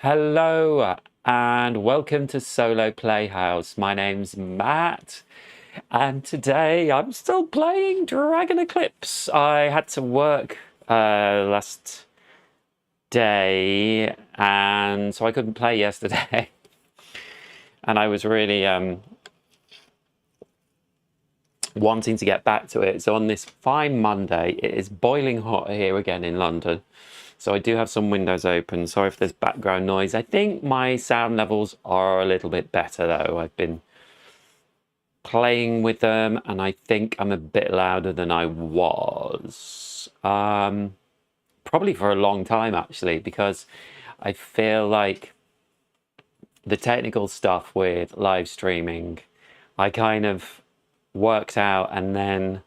Hello and welcome to Solo Playhouse. My name's Matt and today I'm still playing Dragon Eclipse. I had to work last day and so I couldn't play yesterday and I was really wanting to get back to it. So on this fine Monday, it is boiling hot here again in London. So I do have some windows open. Sorry if there's background noise. I think my sound levels are a little bit better though. I've been playing with them and I think I'm a bit louder than I was. Probably for a long time actually, because I feel like the technical stuff with live streaming, I kind of worked out and then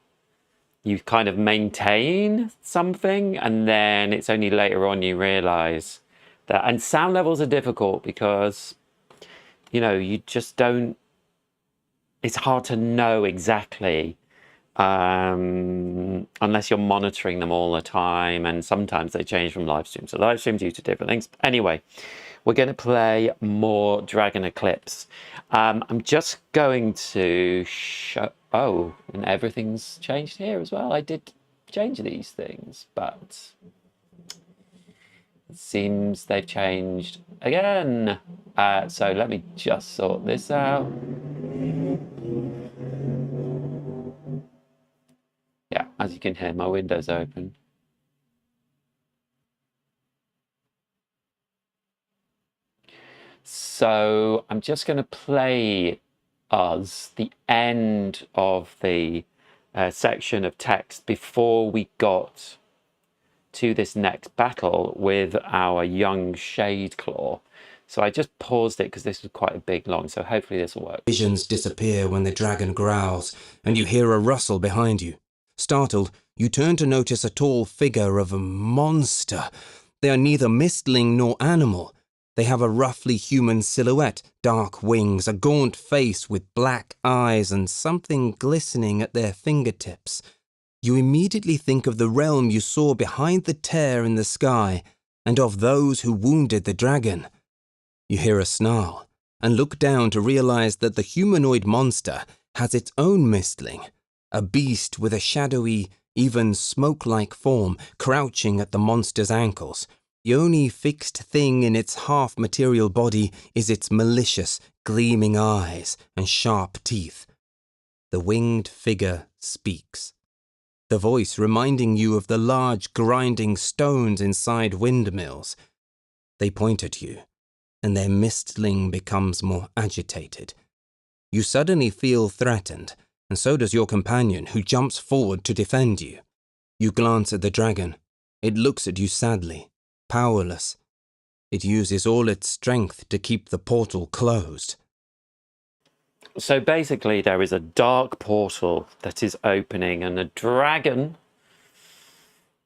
you kind of maintain something and then it's only later on you realize that, and sound levels are difficult because you just don't, it's hard to know exactly unless you're monitoring them all the time, and sometimes they change from live stream, so live streams due to different things. Anyway, we're going to play more Dragon Eclipse. I'm just going to show... Oh, and everything's changed here as well. I did change these things, but it seems they've changed again. So let me just sort this out. Yeah, as you can hear, my window's open. So I'm just going to play us the end of the section of text before we got to this next battle with our young Shadeclaw. So I just paused it because this was quite a big long, so hopefully this will work. Visions disappear when the dragon growls, and you hear a rustle behind you. Startled, you turn to notice a tall figure of a monster. They are neither mistling nor animal. They have a roughly human silhouette, dark wings, a gaunt face with black eyes, and something glistening at their fingertips. You immediately think of the realm you saw behind the tear in the sky, and of those who wounded the dragon. You hear a snarl, and look down to realize that the humanoid monster has its own mistling, a beast with a shadowy, even smoke-like form crouching at the monster's ankles. The only fixed thing in its half-material body is its malicious, gleaming eyes and sharp teeth. The winged figure speaks, the voice reminding you of the large grinding stones inside windmills. They point at you, and their mistling becomes more agitated. You suddenly feel threatened, and so does your companion, who jumps forward to defend you. You glance at the dragon. It looks at you sadly. Powerless. It uses all its strength to keep the portal closed. So basically there is a dark portal that is opening and the dragon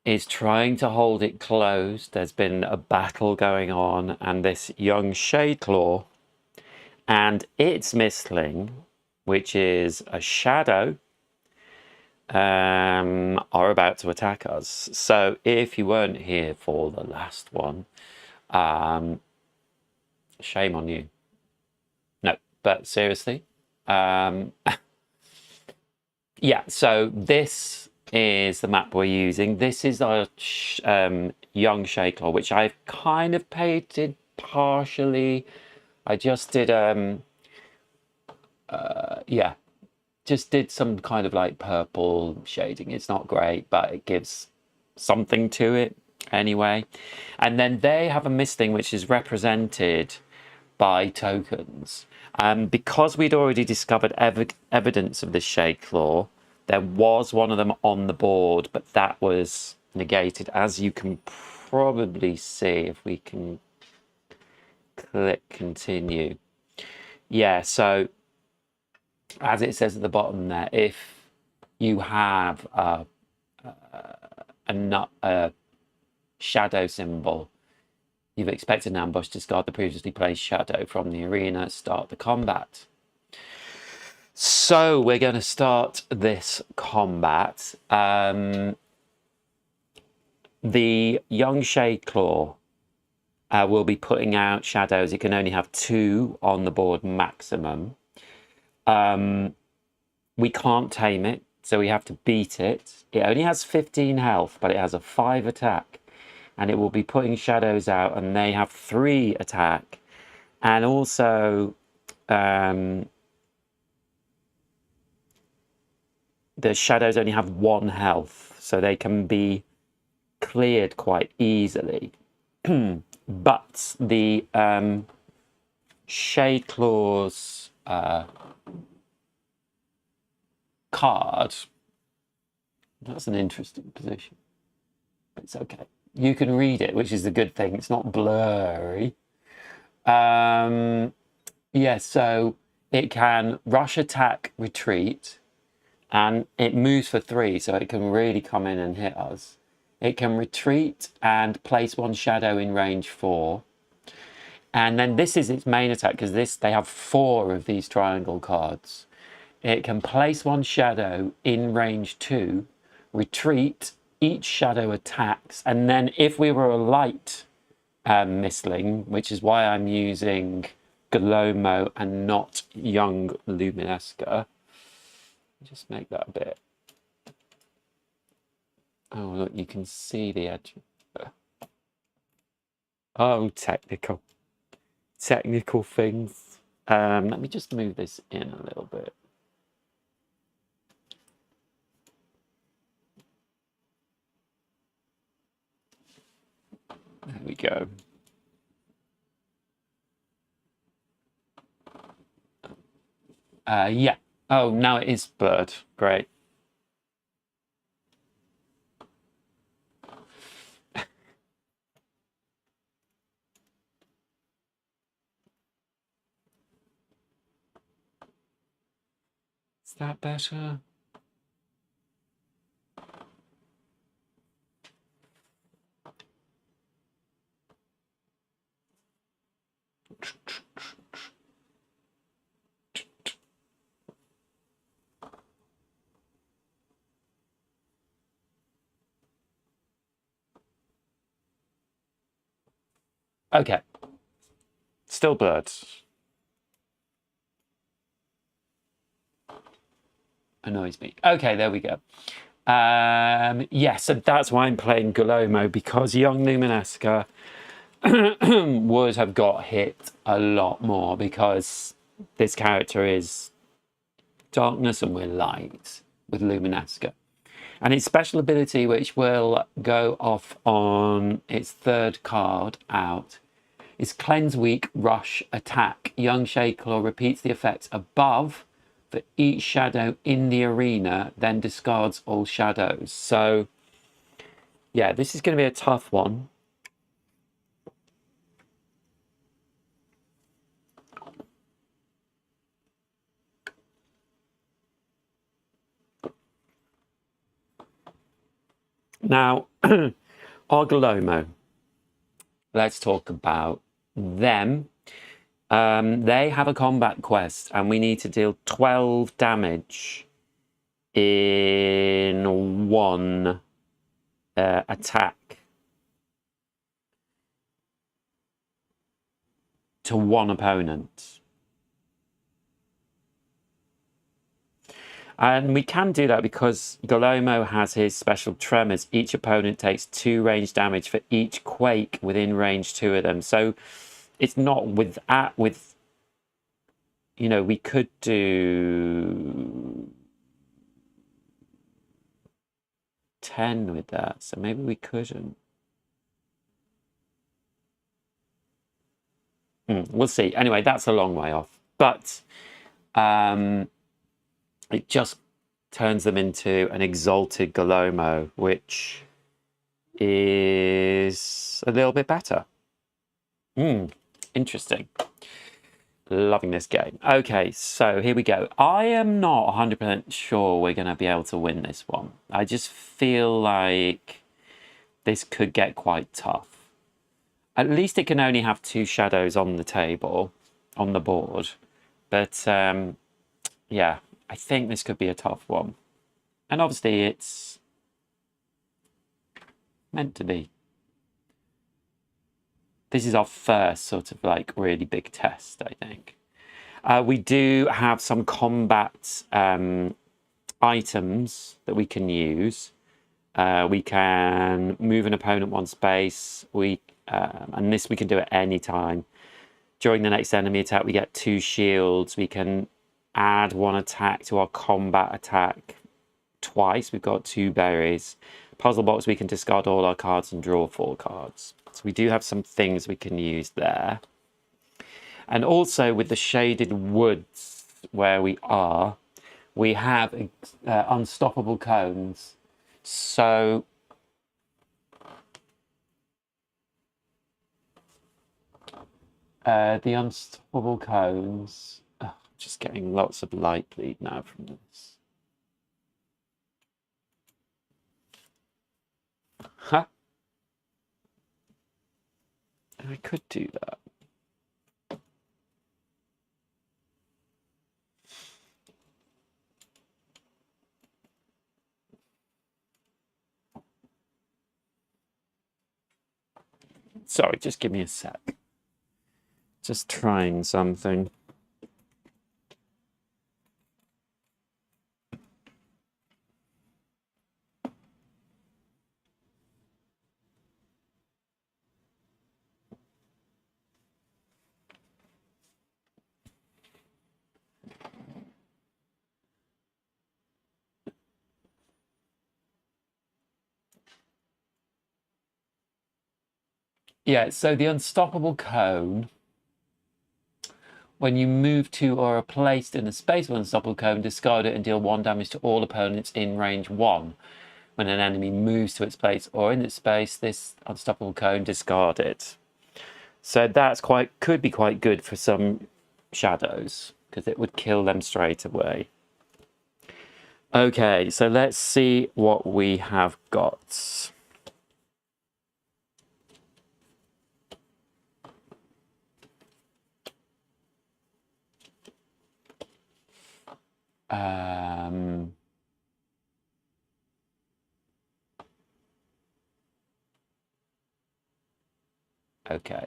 is trying to hold it closed. There's been a battle going on and this young Shadeclaw and its mistling, which is a shadow, are about to attack us. So if you weren't here for the last one, shame on you. No, but seriously, yeah, so this is the map we're using. This is our young Shadeclaw, which I've kind of painted partially. I just did yeah, just did some kind of like purple shading. It's not great, but it gives something to it anyway. And then they have a mistling which is represented by tokens. Because we'd already discovered evidence of this Shadeclaw, there was one of them on the board, but that was negated, as you can probably see if we can click continue. Yeah, so as it says at the bottom there, if you have a shadow symbol, you've expected an ambush, discard the previously placed shadow from the arena, start the combat. So we're going to start this combat. The young Shadeclaw will be putting out shadows. It can only have 2 on the board maximum. We can't tame it, so we have to beat it. It only has 15 health, but it has a 5 attack. And it will be putting shadows out, and they have 3 attack. And also, the shadows only have 1 health, so they can be cleared quite easily. But the Shadeclaw's card, that's an interesting position. It's okay. You can read it, which is a good thing. It's not blurry. Yeah, so it can rush, attack, retreat, and it moves for 3, so it can really come in and hit us. It can retreat and place 1 shadow in range 4. And then this is its main attack, because they have 4 of these triangle cards. It can place 1 shadow in range 2, retreat, each shadow attacks, and then if we were a light Mistling, which is why I'm using Galomo and not young Luminesca. Just make that a bit. Oh, look, you can see the edge. Oh, technical things. Let me just move this in a little bit. There we go. Yeah. Oh, now it is blurred. Great. Is that better? Okay. Still blurred. Annoys me. Okay, there we go. Yeah, so that's why I'm playing Galomo, because young Luminesca would have got hit a lot more, because this character is darkness and we're light with Luminesca. And its special ability, which will go off on its 3rd card out, is Cleanse Weak, Rush, Attack. Young Shadeclaw repeats the effects above for each shadow in the arena, then discards all shadows. So, yeah, this is going to be a tough one. Now, Galomo. Let's talk about them. They have a combat quest, and we need to deal 12 damage in 1 attack to 1 opponent. And we can do that because Galomo has his special tremors. Each opponent takes 2 range damage for each quake within range 2 of them. So it's not with, you know, we could do 10 with that. So maybe we couldn't. We'll see. Anyway, that's a long way off. But it just turns them into an exalted Galomo, which is a little bit better. Interesting. Loving this game. Okay, so here we go. I am not 100% sure we're going to be able to win this one. I just feel like this could get quite tough. At least it can only have 2 shadows on the table, on the board. But, yeah, I think this could be a tough one. And obviously it's meant to be. this is our first sort of like really big test, I think. We do have some combat items that we can use. We can move an opponent one space. And this we can do at any time. During the next enemy attack, we get 2 shields. We can add 1 attack to our combat attack twice. We've got 2 berries. Puzzle box, we can discard all our cards and draw 4 cards. So we do have some things we can use there. And also with the shaded woods where we are, we have unstoppable cones. So the unstoppable cones, just getting lots of light bleed now from this. Huh? I could do that. Sorry, just give me a sec. Just trying something. Yeah, so the unstoppable cone, when you move to or are placed in a space with an unstoppable cone, discard it and deal 1 damage to all opponents in range 1. When an enemy moves to its place or in its space, this unstoppable cone, discard it. So that's could be quite good for some shadows, because it would kill them straight away. Okay, so let's see what we have got. Okay.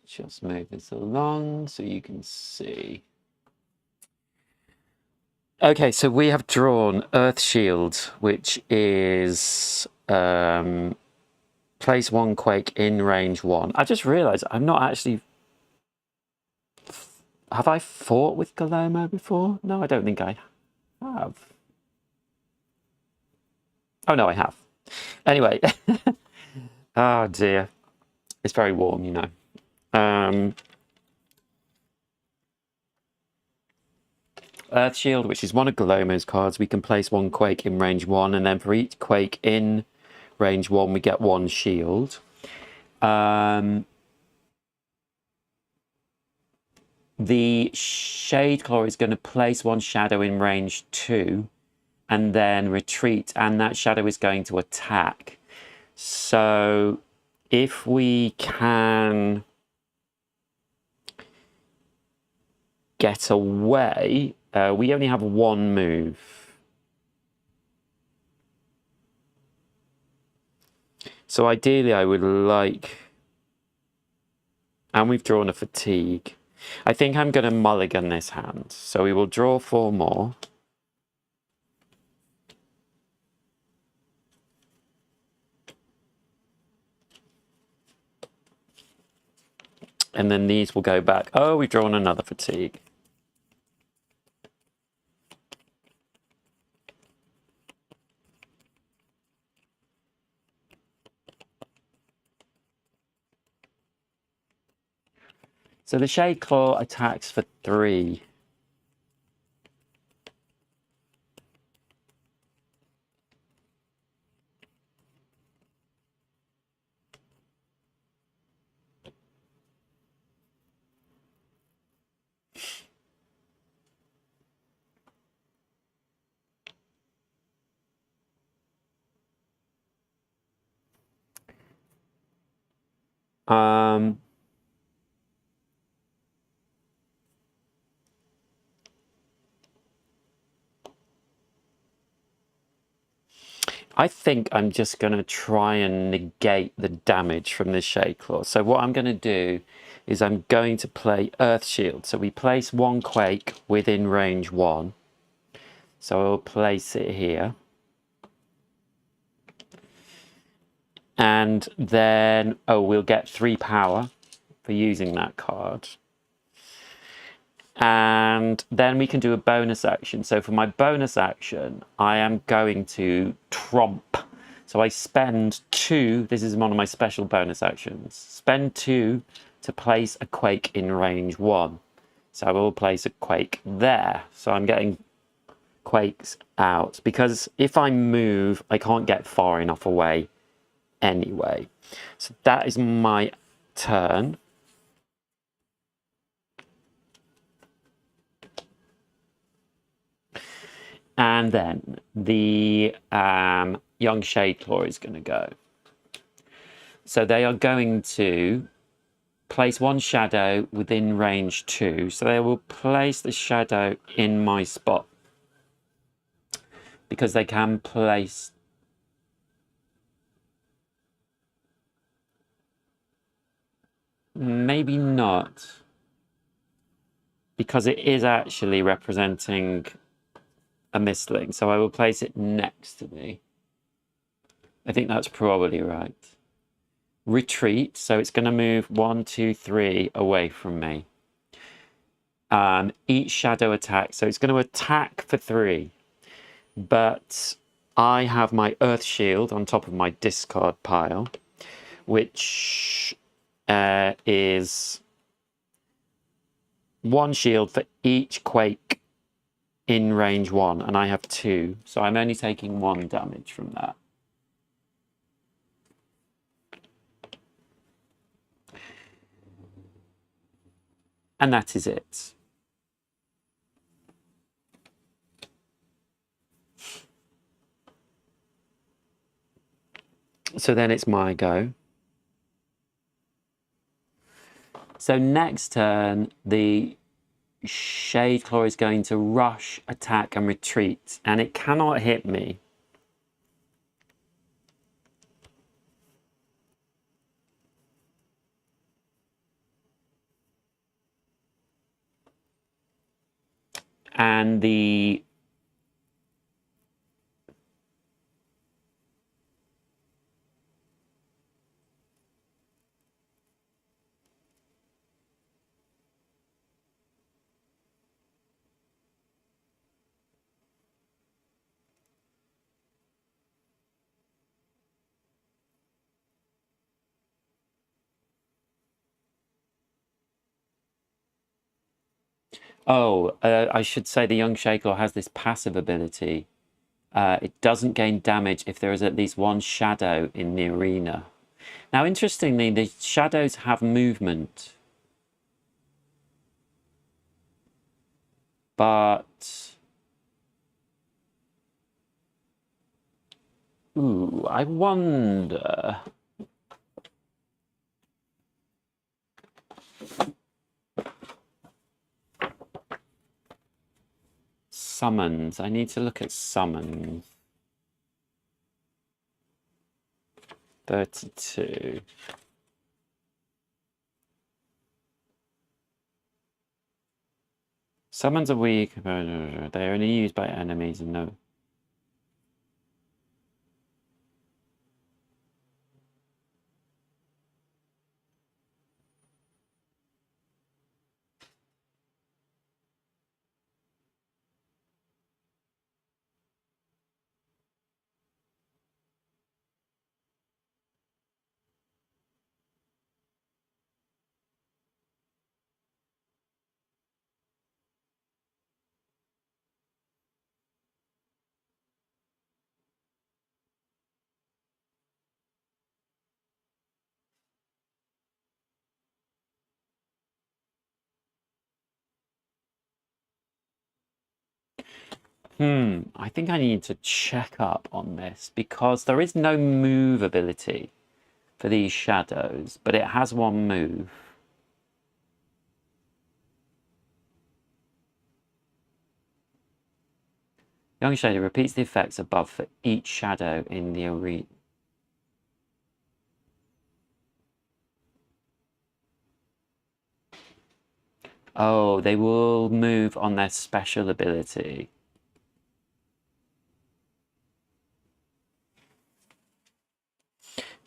Just move this along so you can see. Okay, so we have drawn Earth Shield, which is place 1 quake in range 1. I just realized I'm not actually... Have I fought with Galomo before? No, I don't think I have. Oh, no, I have. Anyway. Oh, dear. It's very warm, you know. Earth Shield, which is one of Galomo's cards, we can place 1 quake in range 1, and then for each quake in range 1, we get 1 shield. The Shade Claw is going to place 1 shadow in range 2 and then retreat, and that shadow is going to attack. So if we can get away, we only have 1 move. So ideally I would like... And we've drawn a fatigue. I think I'm going to mulligan this hand. So we will draw 4 more. And then these will go back. Oh, we've drawn another fatigue. So the Shade Claw attacks for 3. I think I'm just going to try and negate the damage from this Shade Claw. So what I'm going to do is I'm going to play Earth Shield. So we place one Quake within range 1. So I'll place it here. And then, oh, we'll get 3 power for using that card. And then we can do a bonus action. So for my bonus action, I am going to tromp. So I spend 2, this is one of my special bonus actions, spend 2 to place a Quake in range 1. So I will place a Quake there. So I'm getting Quakes out, because if I move, I can't get far enough away anyway. So that is my turn. And then the young Shade Claw is going to go. So they are going to place 1 shadow within range 2. So they will place the shadow in my spot, because they can place... Maybe not, because it is actually representing a Mistling. So I will place it next to me. I think that's probably right. Retreat, so it's going to move 1, 2, 3 away from me. Each shadow attack, so it's going to attack for 3. But I have my Earth Shield on top of my discard pile, which is 1 shield for each Quake in range 1, and I have 2, so I'm only taking 1 damage from that. And that is it. So then it's my go. So next turn, the Shade Claw is going to rush, attack, and retreat, and it cannot hit me. And the I should say the young Shade Claw has this passive ability. It doesn't gain damage if there is at least 1 shadow in the arena. Now, interestingly, the shadows have movement. But... ooh, I wonder... Summons. I need to look at summons. 32. Summons are weak. They are only used by enemies and no... I think I need to check up on this, because there is no move ability for these shadows, but it has 1 move. Young Shader repeats the effects above for each shadow in the arena. Oh, they will move on their special ability.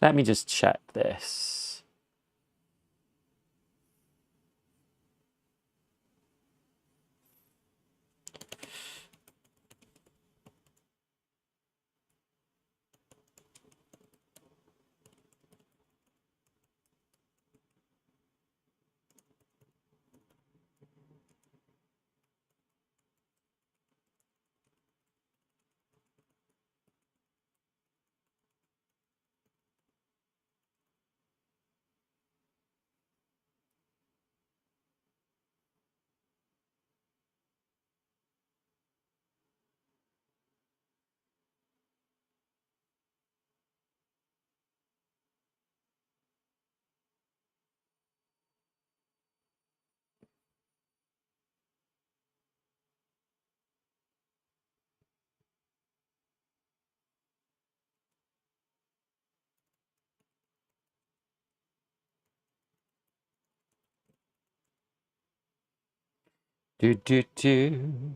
Let me just check this. Do do do.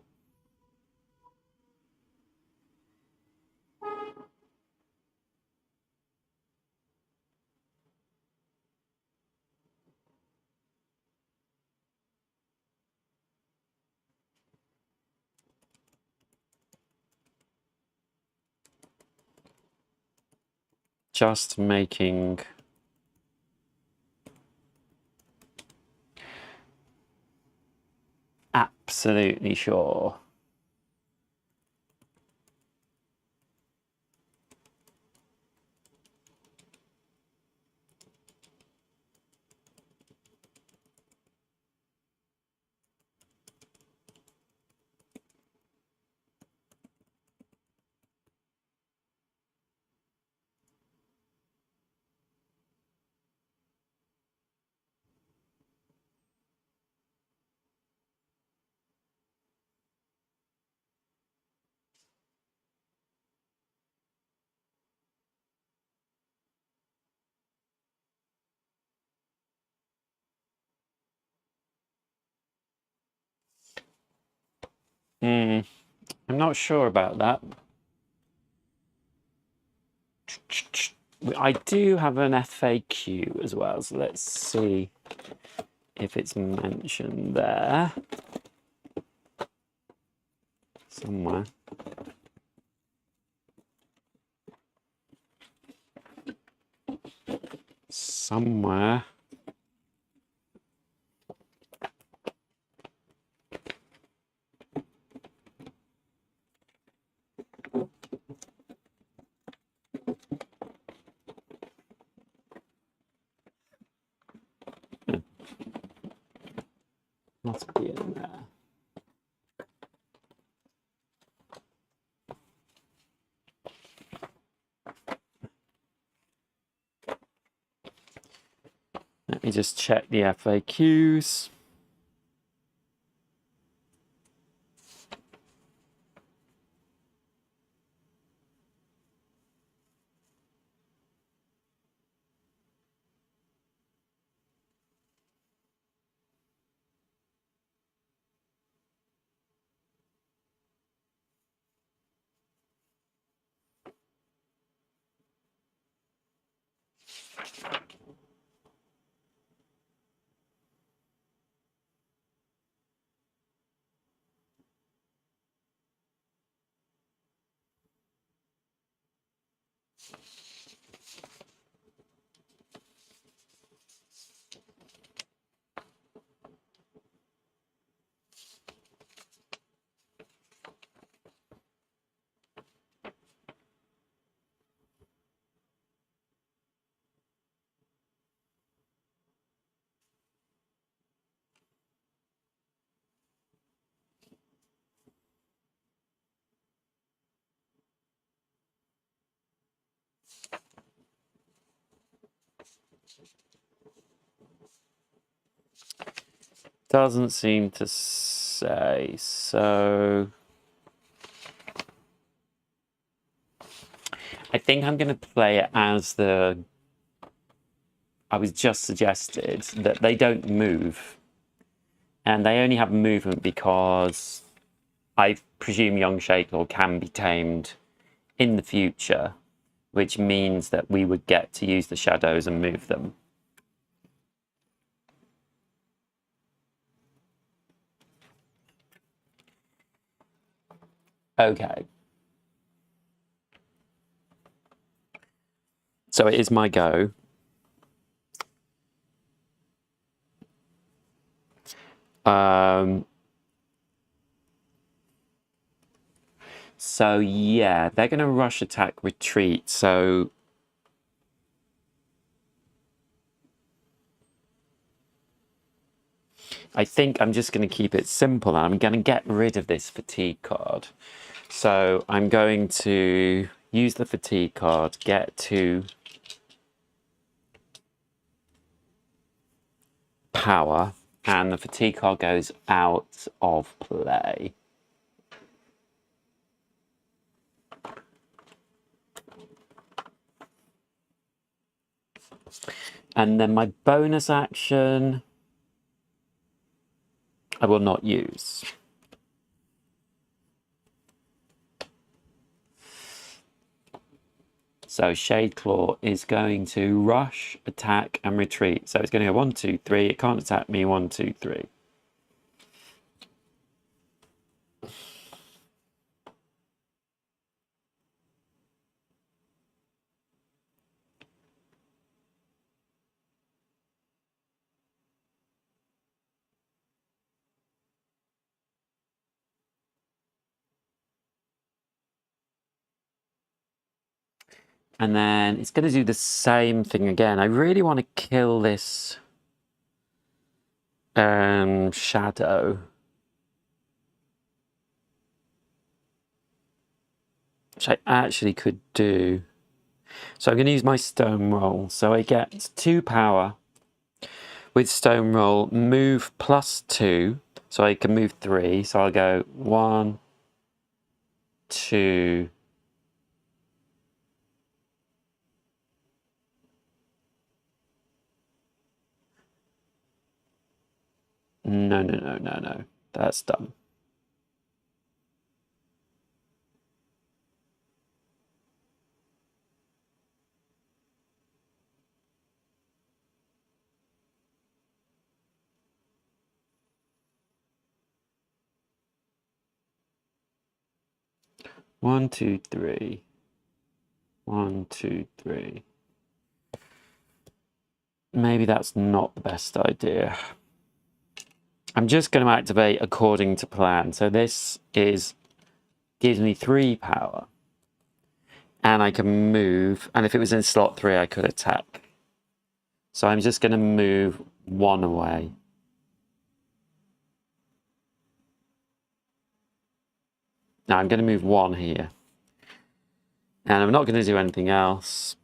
Just making absolutely sure. I'm not sure about that. I do have an FAQ as well, so let's see if it's mentioned there somewhere. Somewhere. Must be in there. Let me just check the FAQs. Doesn't seem to say, so think I'm going to play it as the... I was just suggested that they don't move. And they only have movement because I presume young Shadeclaw can be tamed in the future, which means that we would get to use the shadows and move them. Okay. So it is my go. So yeah, they're going to rush, attack, retreat. So I think I'm just going to keep it simple. I'm going to get rid of this fatigue card. So I'm going to use the fatigue card, get to power, and the fatigue card goes out of play. And then my bonus action, I will not use. So Shadeclaw is going to rush, attack, and retreat. So it's going to go 1, 2, 3. It can't attack me. 1, 2, 3. And then it's going to do the same thing again. I really want to kill this shadow. Which I actually could do. So I'm going to use my stone roll. So I get 2 power with stone roll, move +2. So I can move 3. So I'll go 1, 2. No. That's done. One, two, three. 1, 2, 3. Maybe that's not the best idea. I'm just going to activate according to plan. So this gives me 3 power. And I can move. And if it was in slot 3, I could attack. So I'm just going to move 1 away. Now I'm going to move 1 here. And I'm not going to do anything else.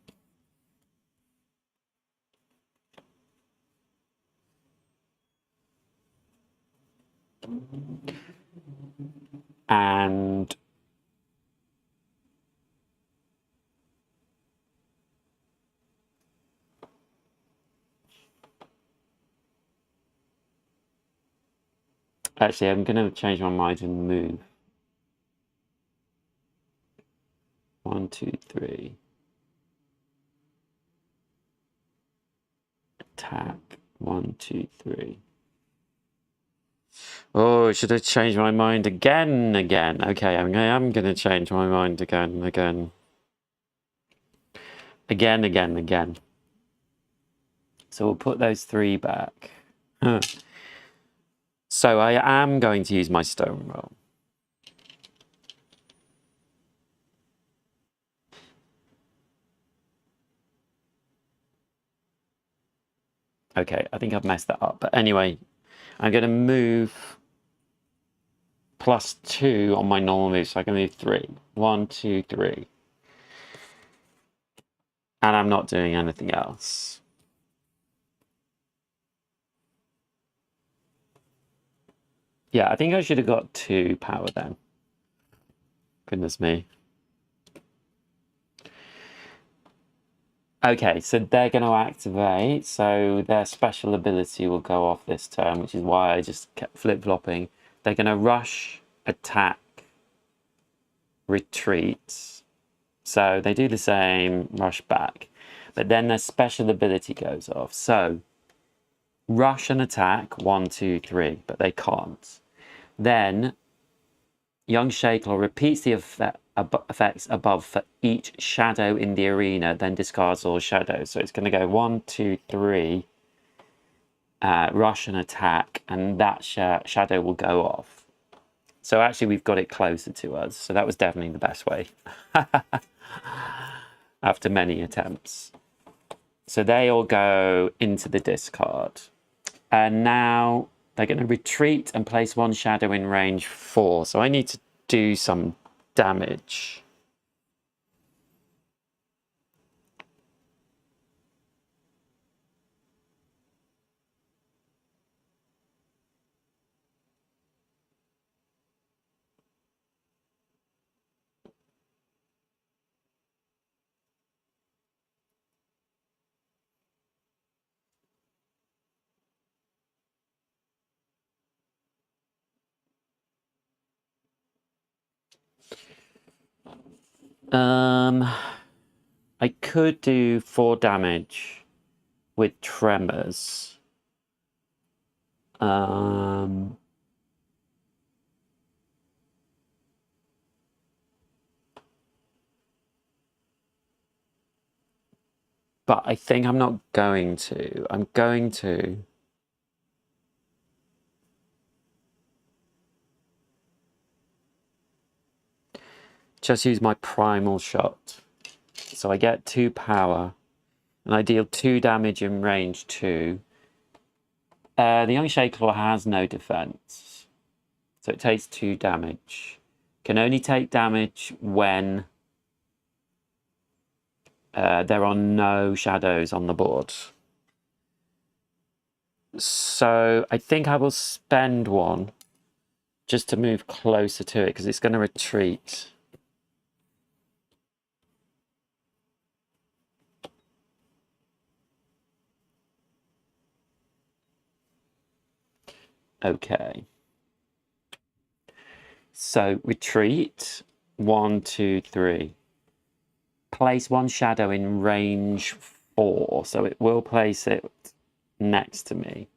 And actually, I'm going to change my mind and move. 1, 2, 3. Attack. 1, 2, 3. Oh, should I change my mind again? Okay, I'm going to change my mind again. Again. So we'll put those 3 back. So I am going to use my stone roll. Okay, I think I've messed that up. But anyway, I'm going to move +2 on my normal move. So I can move 3. 1, 2, 3. And I'm not doing anything else. Yeah, I think I should have got 2 power then. Goodness me. Okay, so they're going to activate, so their special ability will go off this turn, which is why I just kept flip-flopping. They're going to rush, attack, retreat. So they do the same, rush back. But then their special ability goes off. So rush and attack, 1, 2, 3, but they can't. Then young Shakel repeats the effects above for each shadow in the arena, then discards all shadows. So it's going to go 1, 2, 3, rush and attack, and that shadow will go off. So actually we've got it closer to us. So that was definitely the best way after many attempts. So they all go into the discard. And now they're going to retreat and place one shadow in range 4. So I need to do some damage. I could do 4 damage with tremors. But I think I'm not going to. I'm going to just use my primal shot. So I get 2 power, and I deal 2 damage in range 2. The young Shaklaw has no defense, so it takes 2 damage. Can only take damage when there are no shadows on the board. So I think I will spend 1 just to move closer to it, because it's going to retreat. Okay. So retreat, 1, 2, 3. Place 1 shadow in range 4. So it will place it next to me.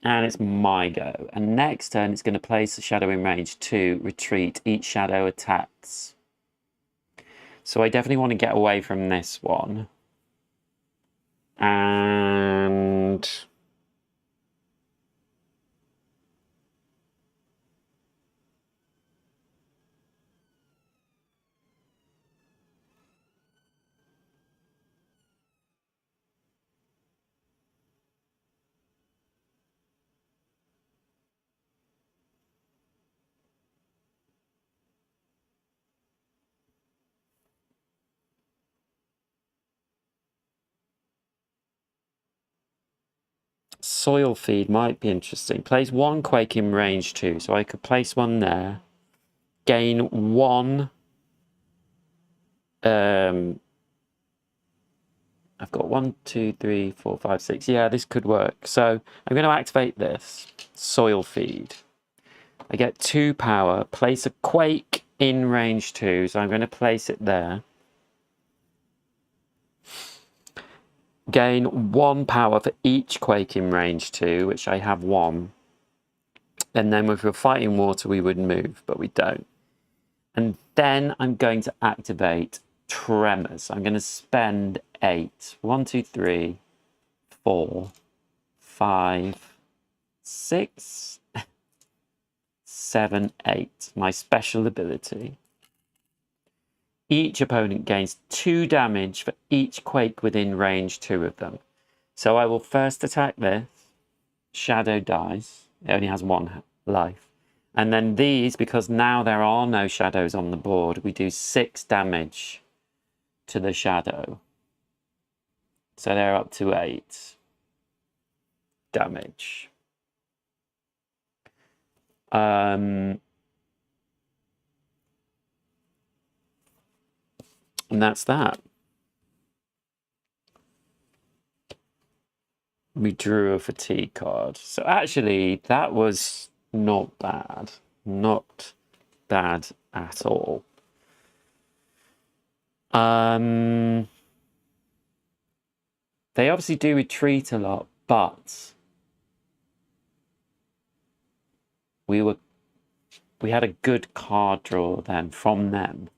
And it's my go. And next turn, it's going to place a shadow in range 2, retreat, each shadow attacks. So I definitely want to get away from this one. And soil feed might be interesting. Place 1 quake in range 2. So I could place 1 there. Gain 1. I've got 1, 2, 3, 4, 5, 6. Yeah, this could work. So I'm going to activate this soil feed. I get 2 power. Place a quake in range 2. So I'm going to place it there. Gain 1 power for each quake in range 2, which I have 1. And then if we're fighting water, we would move, but we don't. And then I'm going to activate tremors. I'm going to spend 8. 1, 2, 3, 4, 5, 6, 7, 8. My special ability. Each opponent gains 2 damage for each quake within range 2 of them. So I will first attack this. Shadow dies. It only has 1 life. And then these, because now there are no shadows on the board, we do 6 damage to the shadow. So they're up to 8 damage. And that's that. We drew a fatigue card. So actually, that was not bad. Not bad at all. They obviously do retreat a lot, but we had a good card draw then from them.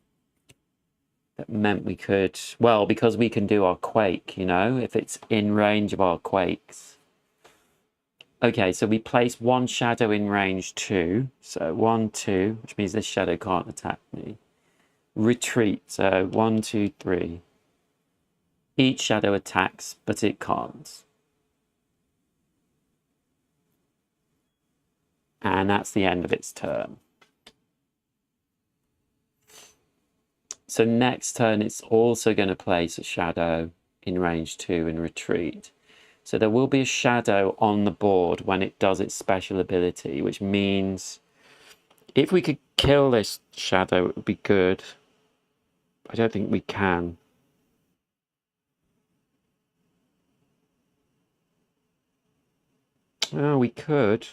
That meant we could, well, because we can do our quake, you know, if it's in range of our quakes. Okay, so we place one shadow in range 2. So 1, 2, which means this shadow can't attack me. Retreat, so 1, 2, 3. Each shadow attacks, but it can't. And that's the end of its turn. So next turn, it's also going to place a shadow in range 2 and retreat. So there will be a shadow on the board when it does its special ability, which means if we could kill this shadow, it would be good. I don't think we can. Oh, we could.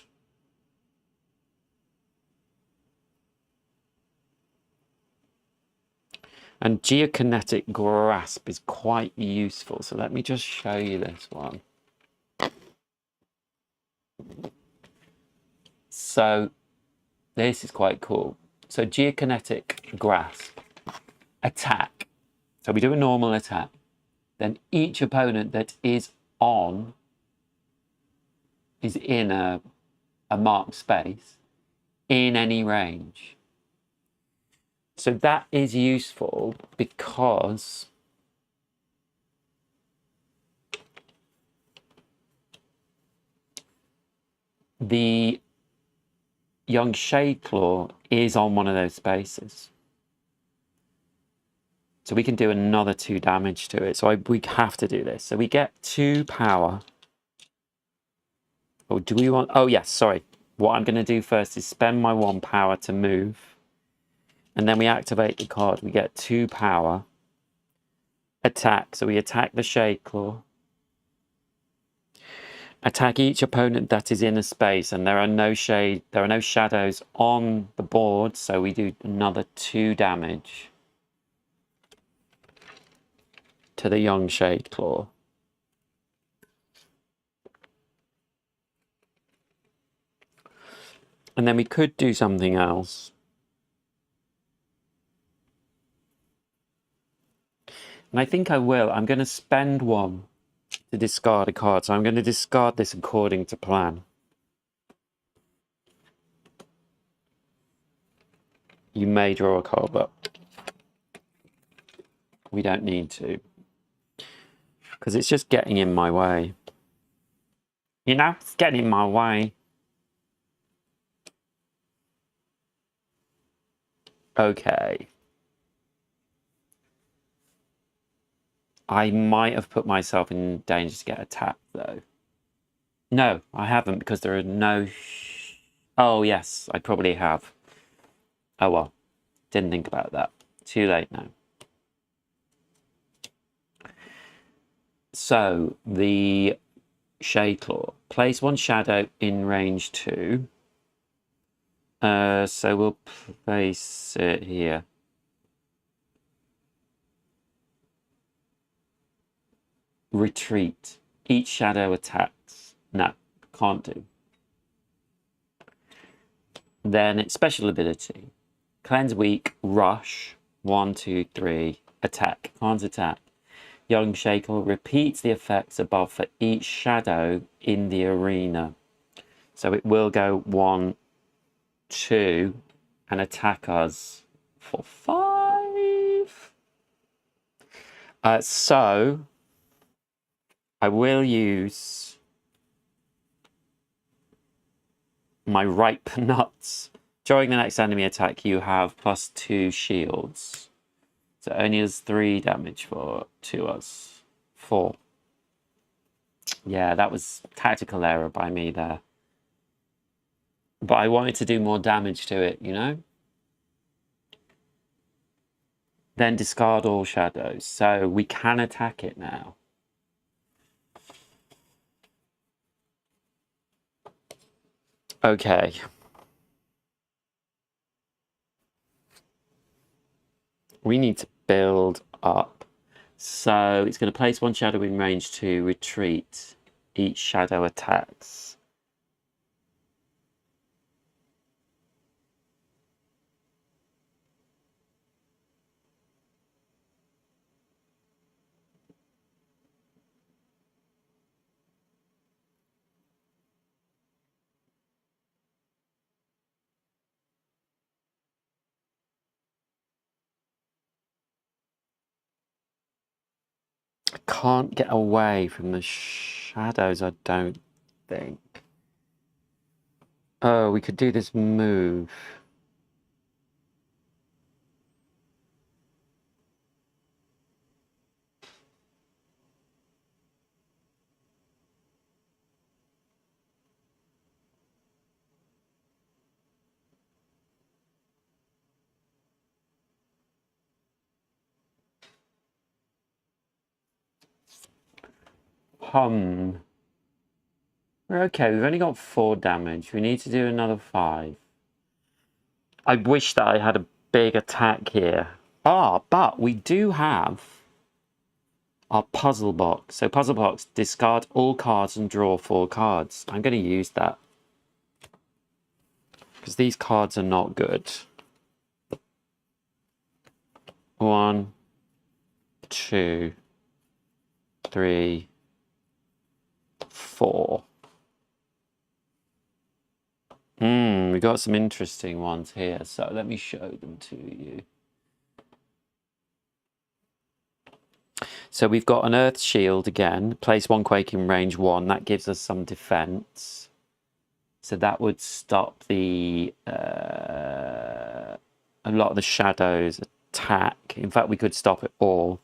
And geokinetic grasp is quite useful. So let me just show you this one. So this is quite cool. So geokinetic grasp, attack. So we do a normal attack. Then each opponent that is in a marked space in any range. So that is useful because the young Shadeclaw is on one of those spaces. So we can do another 2 damage to it. So we have to do this. So we get 2 power. Or do we want... Oh, yes, sorry. What I'm going to do first is spend my 1 power to move. And then we activate the card. We get 2 power. Attack. So we attack the Shadeclaw. Attack each opponent that is in a space. And there are no shadows on the board. So we do another 2 damage to the young Shadeclaw. And then we could do something else. And I think I will. I'm going to spend 1 to discard a card. So I'm going to discard this according to plan. You may draw a card, but we don't need to. Because it's just getting in my way. You know, it's getting in my way. Okay. I might have put myself in danger to get attacked, though. No, I haven't, because there are no... Oh, yes, I probably have. Oh, well. Didn't think about that. Too late now. So, the Shadeclaw. Place 1 shadow in range 2. So we'll place it here. Retreat. Each shadow attacks. No, can't do. Then its special ability. Cleanse weak, rush. 1, 2, 3. Attack. Can't attack. Young Shadeclaw repeats the effects above for each shadow in the arena. So it will go 1, 2 and attack us for 5. So I will use my ripe nuts. During the next enemy attack, you have +2 shields. So it only does 3 damage to us. 4. Yeah, that was tactical error by me there. But I wanted to do more damage to it, you know? Then discard all shadows. So we can attack it now. Okay. We need to build up. So it's going to place one shadow in range to retreat. Each shadow attacks. I can't get away from the shadows, I don't think. Oh, we could do this move. We're okay, we've only got 4 damage. We need to do another 5. I wish that I had a big attack here. But we do have our puzzle box. So puzzle box, discard all cards and draw 4 cards. I'm going to use that. Because these cards are not good. 1, 2, 3, 4. We got some interesting ones here, so let me show them to you. So we've got an Earth Shield again. Place 1 Quake in range 1. That gives us some defense. So that would stop the a lot of the shadows attack. In fact, we could stop it all.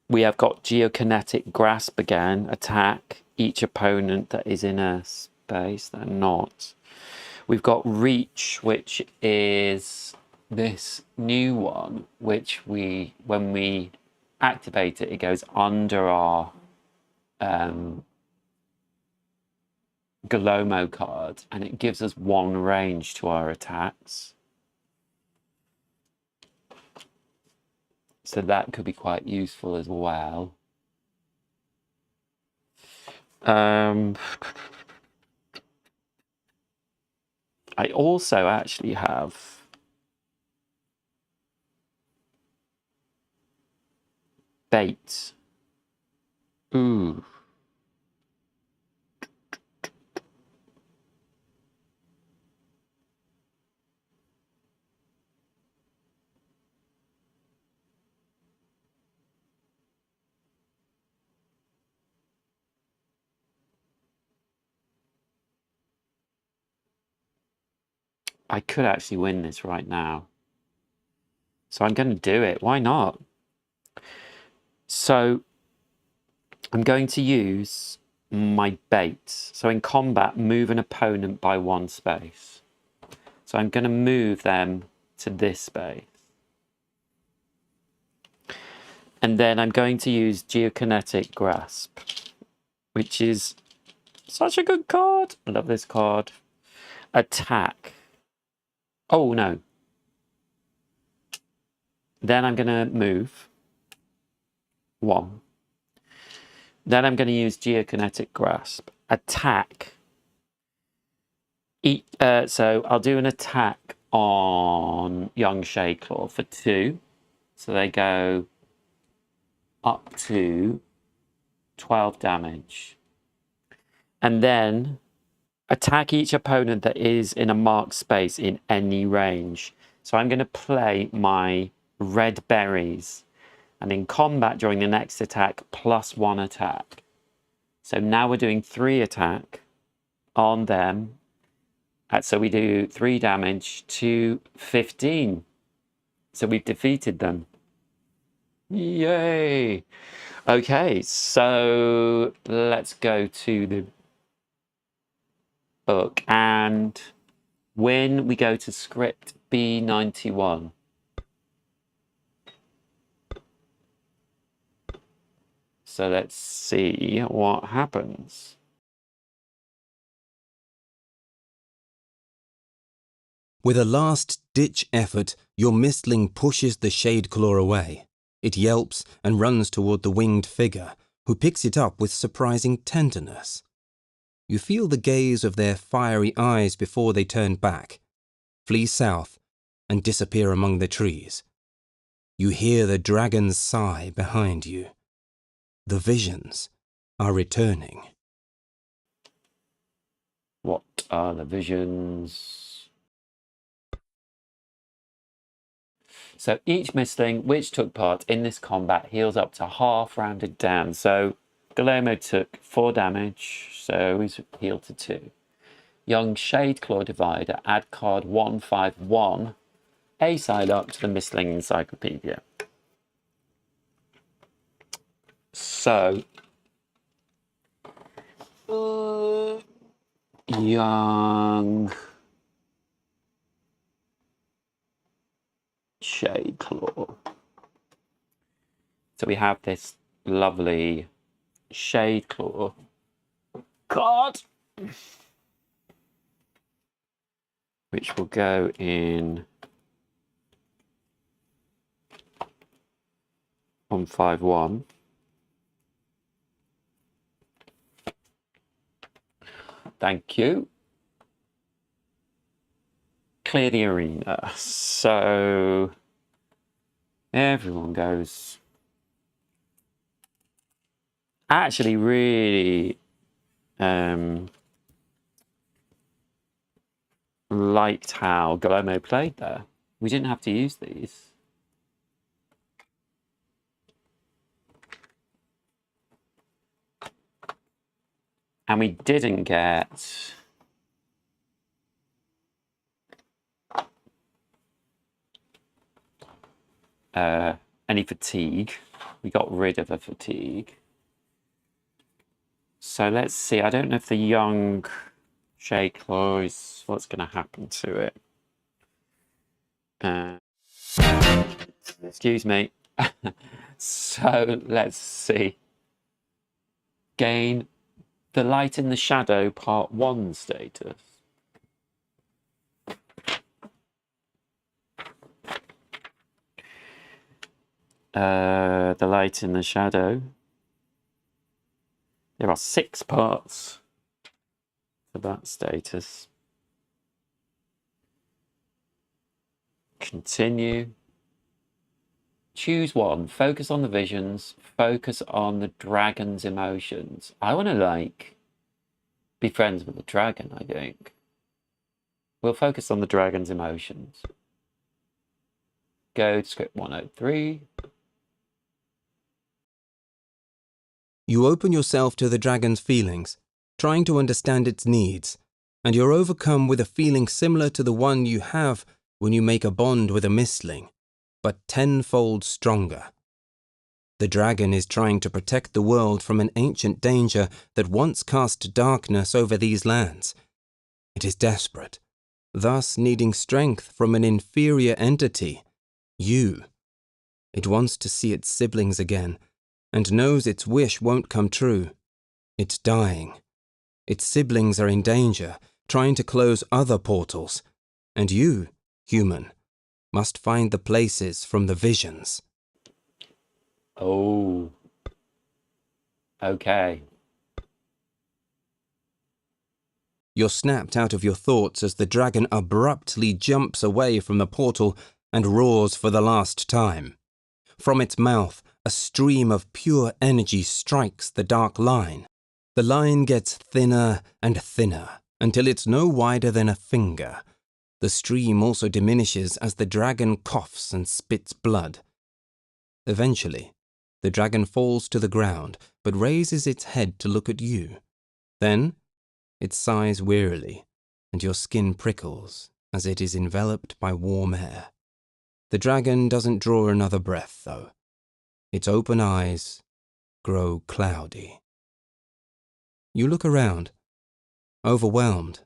We have got Geokinetic Grasp again. Attack each opponent that is in a space. They're not. We've got Reach, which is this new one, which when we activate it, it goes under our Galomo card, and it gives us 1 range to our attacks. So that could be quite useful as well. I also actually have bait. Ooh. I could actually win this right now. So I'm going to do it. Why not? So I'm going to use my bait. So in combat, move an opponent by 1 space. So I'm going to move them to this space. And then I'm going to use Geokinetic Grasp, which is such a good card. I love this card. Attack. Oh, no. Then I'm going to move 1. Then I'm going to use Geokinetic Grasp. Attack. So I'll do an attack on Young Shadeclaw for 2. So they go up to 12 damage. And then attack each opponent that is in a marked space in any range. So I'm going to play my red berries. And in combat during the next attack, +1 attack. So now we're doing 3 attack on them. So we do 3 damage to 15. So we've defeated them. Yay! Okay, so let's go to the book. And when we go to script B91, so let's see what happens. With a last-ditch effort, your mistling pushes the shade claw away. It yelps and runs toward the winged figure, who picks it up with surprising tenderness. You feel the gaze of their fiery eyes before they turn back, flee south, and disappear among the trees. You hear the dragon's sigh behind you. The visions are returning. What are the visions? So each mistling which took part in this combat heals up to half rounded down. So Guillermo took 4 damage, so he's healed to 2. Young Shadeclaw Divider, add card 151, A side up to the Mistling Encyclopedia. So, young Shadeclaw. So we have this lovely Shadeclaw card, which will go in 151. Thank you. Clear the arena. So everyone goes. I actually really liked how Guillermo played there. We didn't have to use these. And we didn't get any fatigue. We got rid of a fatigue. So let's see. I don't know if the young Shadeclaw is what's going to happen to it. Excuse me. So let's see. Gain the Light in the Shadow Part 1 status. The Light in the Shadow. There are 6 parts to that status. Continue. Choose one. Focus on the visions. Focus on the dragon's emotions. I want to, be friends with the dragon, I think. We'll focus on the dragon's emotions. Go to script 103. You open yourself to the dragon's feelings, trying to understand its needs, and you're overcome with a feeling similar to the one you have when you make a bond with a mistling, but tenfold stronger. The dragon is trying to protect the world from an ancient danger that once cast darkness over these lands. It is desperate, thus needing strength from an inferior entity, you. It wants to see its siblings again, and knows its wish won't come true. It's dying. Its siblings are in danger, trying to close other portals, and you, human, must find the places from the visions. Oh. Okay. You're snapped out of your thoughts as the dragon abruptly jumps away from the portal and roars for the last time. From its mouth, a stream of pure energy strikes the dark line. The line gets thinner and thinner until it's no wider than a finger. The stream also diminishes as the dragon coughs and spits blood. Eventually, the dragon falls to the ground but raises its head to look at you. Then, it sighs wearily, and your skin prickles as it is enveloped by warm air. The dragon doesn't draw another breath, though. Its open eyes grow cloudy. You look around, overwhelmed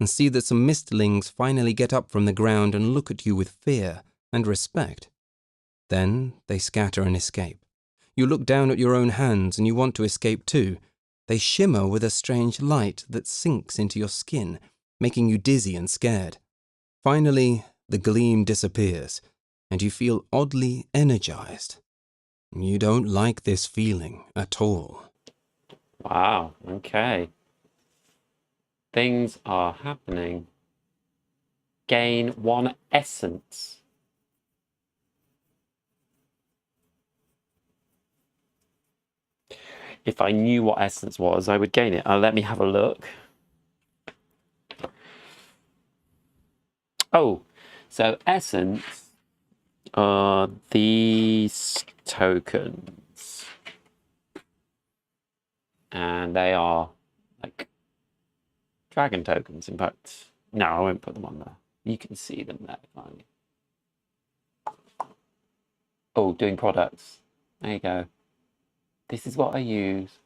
and see that some mistlings finally get up from the ground and look at you with fear and respect. Then they scatter and escape. You look down at your own hands and you want to escape too. They shimmer with a strange light that sinks into your skin, making you dizzy and scared. Finally, the gleam disappears, and you feel oddly energized. You don't like this feeling at all. Wow, okay. Things are happening. Gain 1 essence. If I knew what essence was, I would gain it. Let me have a look. Oh, so essence are these tokens. And they are like dragon tokens. In fact, no, I won't put them on there. You can see them there finally. Oh, doing products. There you go. This is what I use.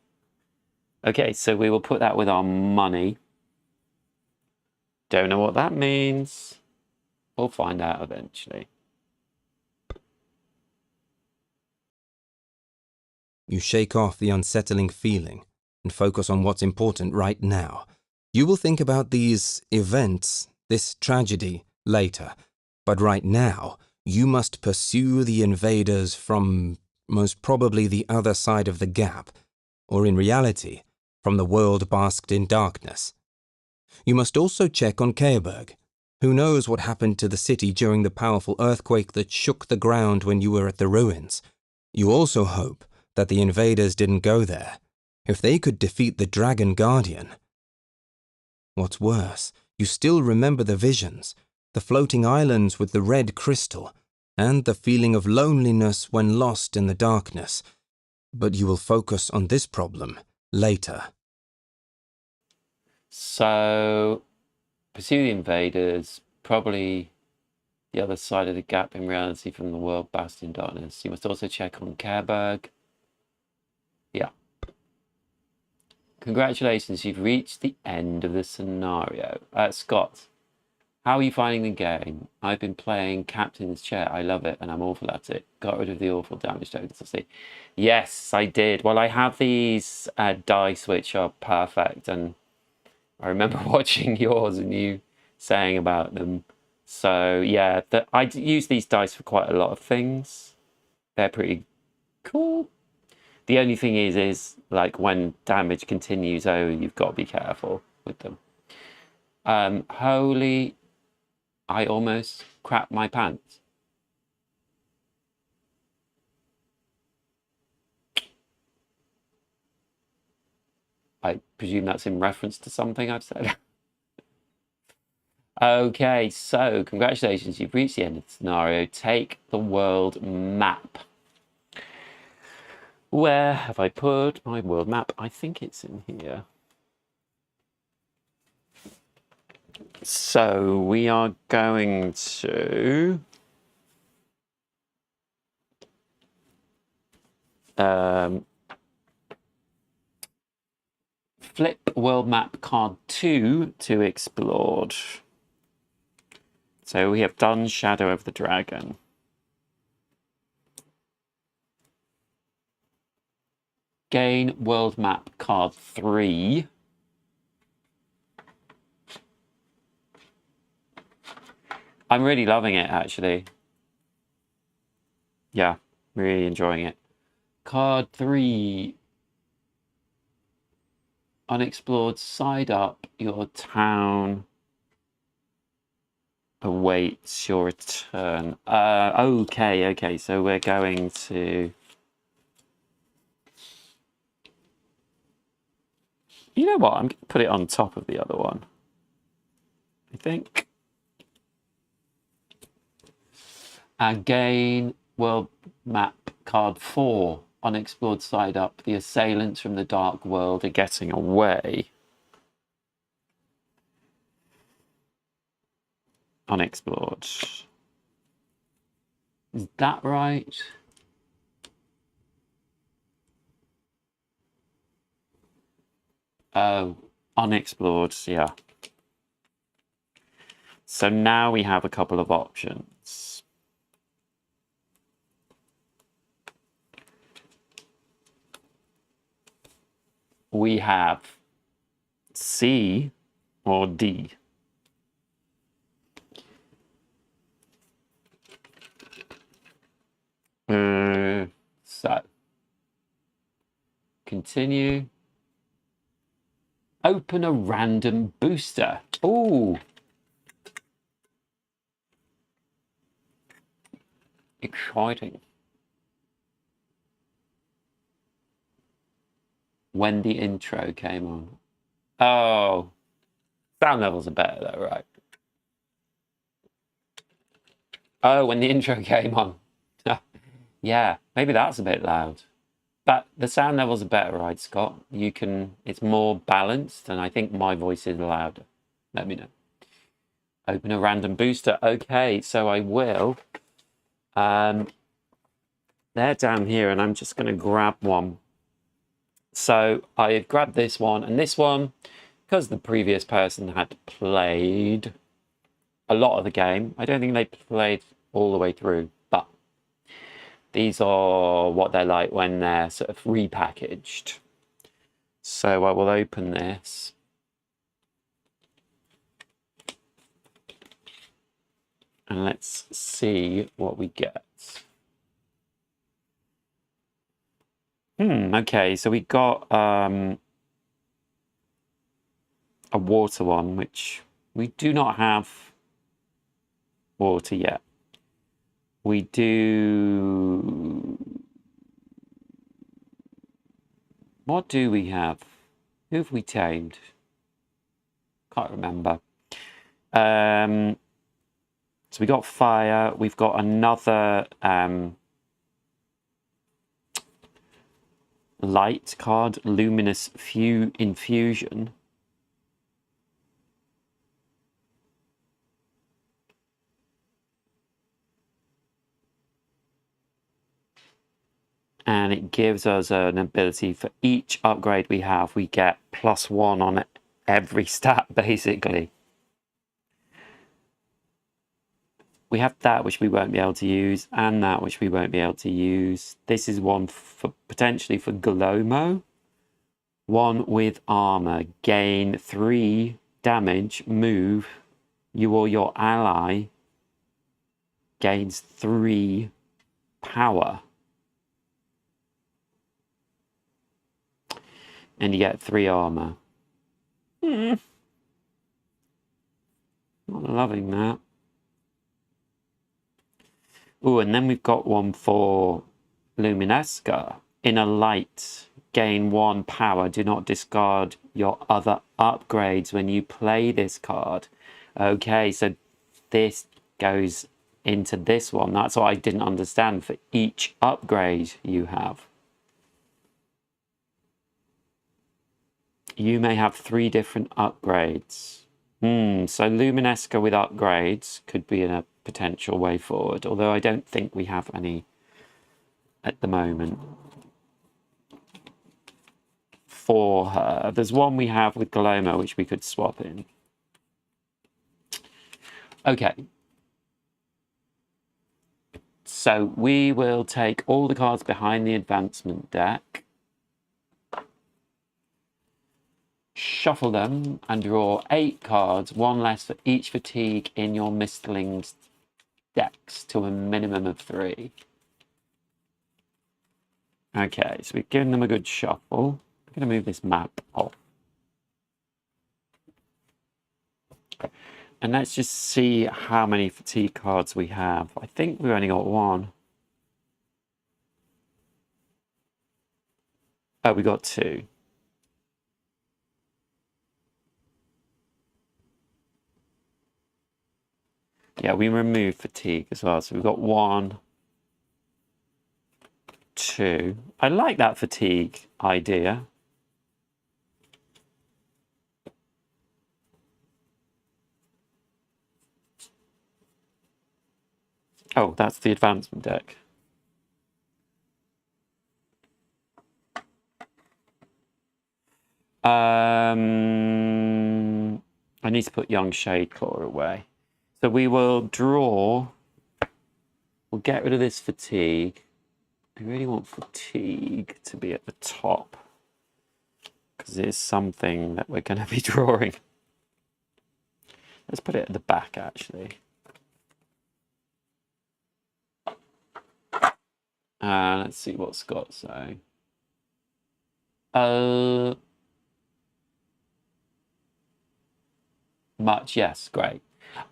Okay, so we will put that with our money. Don't know what that means. We'll find out eventually. You shake off the unsettling feeling and focus on what's important right now. You will think about these events, this tragedy, later. But right now, you must pursue the invaders from most probably the other side of the gap, or in reality, from the world basked in darkness. You must also check on Keerberg. Who knows what happened to the city during the powerful earthquake that shook the ground when you were at the ruins. You also hope that the invaders didn't go there. If they could defeat the Dragon Guardian. What's worse, you still remember the visions, the floating islands with the red crystal, and the feeling of loneliness when lost in the darkness. But you will focus on this problem later. So, pursue the invaders, probably the other side of the gap in reality from the world basked in darkness. You must also check on Keerberg. Yeah. Congratulations, you've reached the end of the scenario. Scott, how are you finding the game? I've been playing Captain's Chair. I love it and I'm awful at it. Got rid of the awful damage tokens, I see. Yes, I did. Well, I have these dice which are perfect, and I remember watching yours and you saying about them. So yeah, I use these dice for quite a lot of things. They're pretty cool. The only thing is like when damage continues, you've got to be careful with them. Holy, I almost crapped my pants. I presume that's in reference to something I've said. Okay, so congratulations, you've reached the end of the scenario. Take the world map. Where have I put my world map? I think it's in here. So we are going to flip world map card 2 to explored. So we have done Shadow of the Dragon. Gain world map card 3. I'm really loving it, actually. Yeah, really enjoying it. Card 3. Unexplored, side up. Your town awaits your return. Okay, so we're going to... You know what? I'm going to put it on top of the other one, I think. Again, world map card 4. Unexplored, side up. The assailants from the dark world are getting away. Unexplored. Is that right? Oh, unexplored, yeah. So now we have a couple of options. We have C or D. So, continue. Open a random booster. Ooh. Exciting. When the intro came on. Oh. Sound levels are better though, right? Oh, when the intro came on. Yeah, maybe that's a bit loud. But the sound levels are better, right, Scott? You can, it's more balanced, and I think my voice is louder. Let me know. Open a random booster. Okay, so I will. They're down here, and I'm just going to grab one. So I've grabbed this one and this one, because the previous person had played a lot of the game. I don't think they played all the way through, but these are what they're like when they're sort of repackaged. So I will open this. And let's see what we get. Okay, so we got a water one, which we do not have water yet. We do... What do we have? Who have we tamed? Can't remember. So we got fire. We've got another light card, luminous infusion. And it gives us an ability for each upgrade we have. We get +1 on every stat, basically. We have that which we won't be able to use, and that which we won't be able to use. This is one for potentially for Glomo. One with armor. Gain 3 damage. Move. You or your ally gains 3 power. And you get 3 armor. Not loving that. Oh, and then we've got one for Luminesca. Inner light. Gain 1 power. Do not discard your other upgrades when you play this card. Okay, so this goes into this one. That's what I didn't understand. For each upgrade you have, you may have 3 different upgrades. So Luminesca with upgrades could be a potential way forward, although I don't think we have any at the moment for her. There's one we have with Glomo which we could swap in. Okay. So we will take all the cards behind the advancement deck, shuffle them, and draw 8 cards, 1 less for each fatigue in your Mistling's decks to a minimum of 3. Okay, so we've given them a good shuffle. I'm going to move this map off. And let's just see how many fatigue cards we have. I think we've only got 1. Oh, we got 2. Yeah, we removed fatigue as well. So we've got 1, 2. I like that fatigue idea. Oh, that's the advancement deck. I need to put Young Shadeclaw away. So we will draw. We'll get rid of this fatigue. I really want fatigue to be at the top because it's something that we're going to be drawing. Let's put it at the back, actually. Let's see what Scott's saying. Much, yes, great.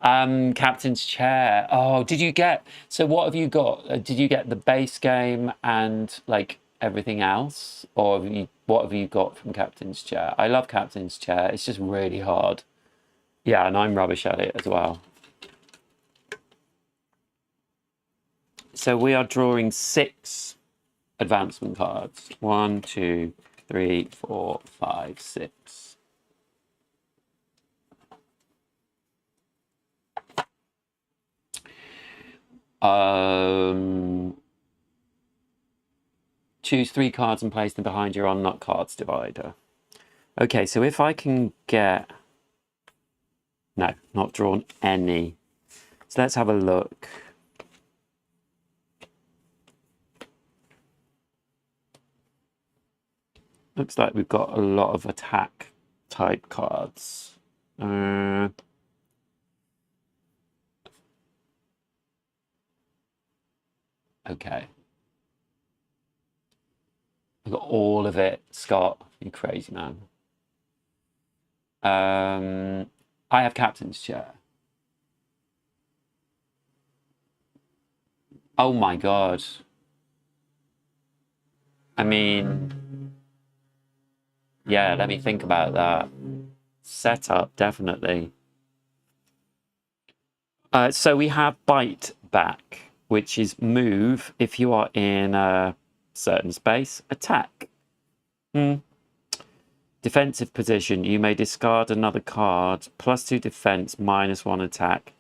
Captain's chair. Oh, did you get, so what have you got? Did you get the base game and like everything else? Or what have you got from Captain's chair? I love Captain's chair. It's just really hard. Yeah, and I'm rubbish at it as well. So we are drawing 6 advancement cards. 1, 2, 3, 4, 5, 6. Choose 3 cards and place them behind your unlocked cards divider. Okay, so if I can get... No, not drawn any. So let's have a look. Looks like we've got a lot of attack type cards. Okay. I've got all of it, Scott. You crazy man. I have Captain's chair. Oh my god. I mean, yeah, let me think about that. Setup, definitely. So we have bite back, which is move if you are in a certain space, attack. Defensive position, you may discard another card, +2 defense, -1 attack.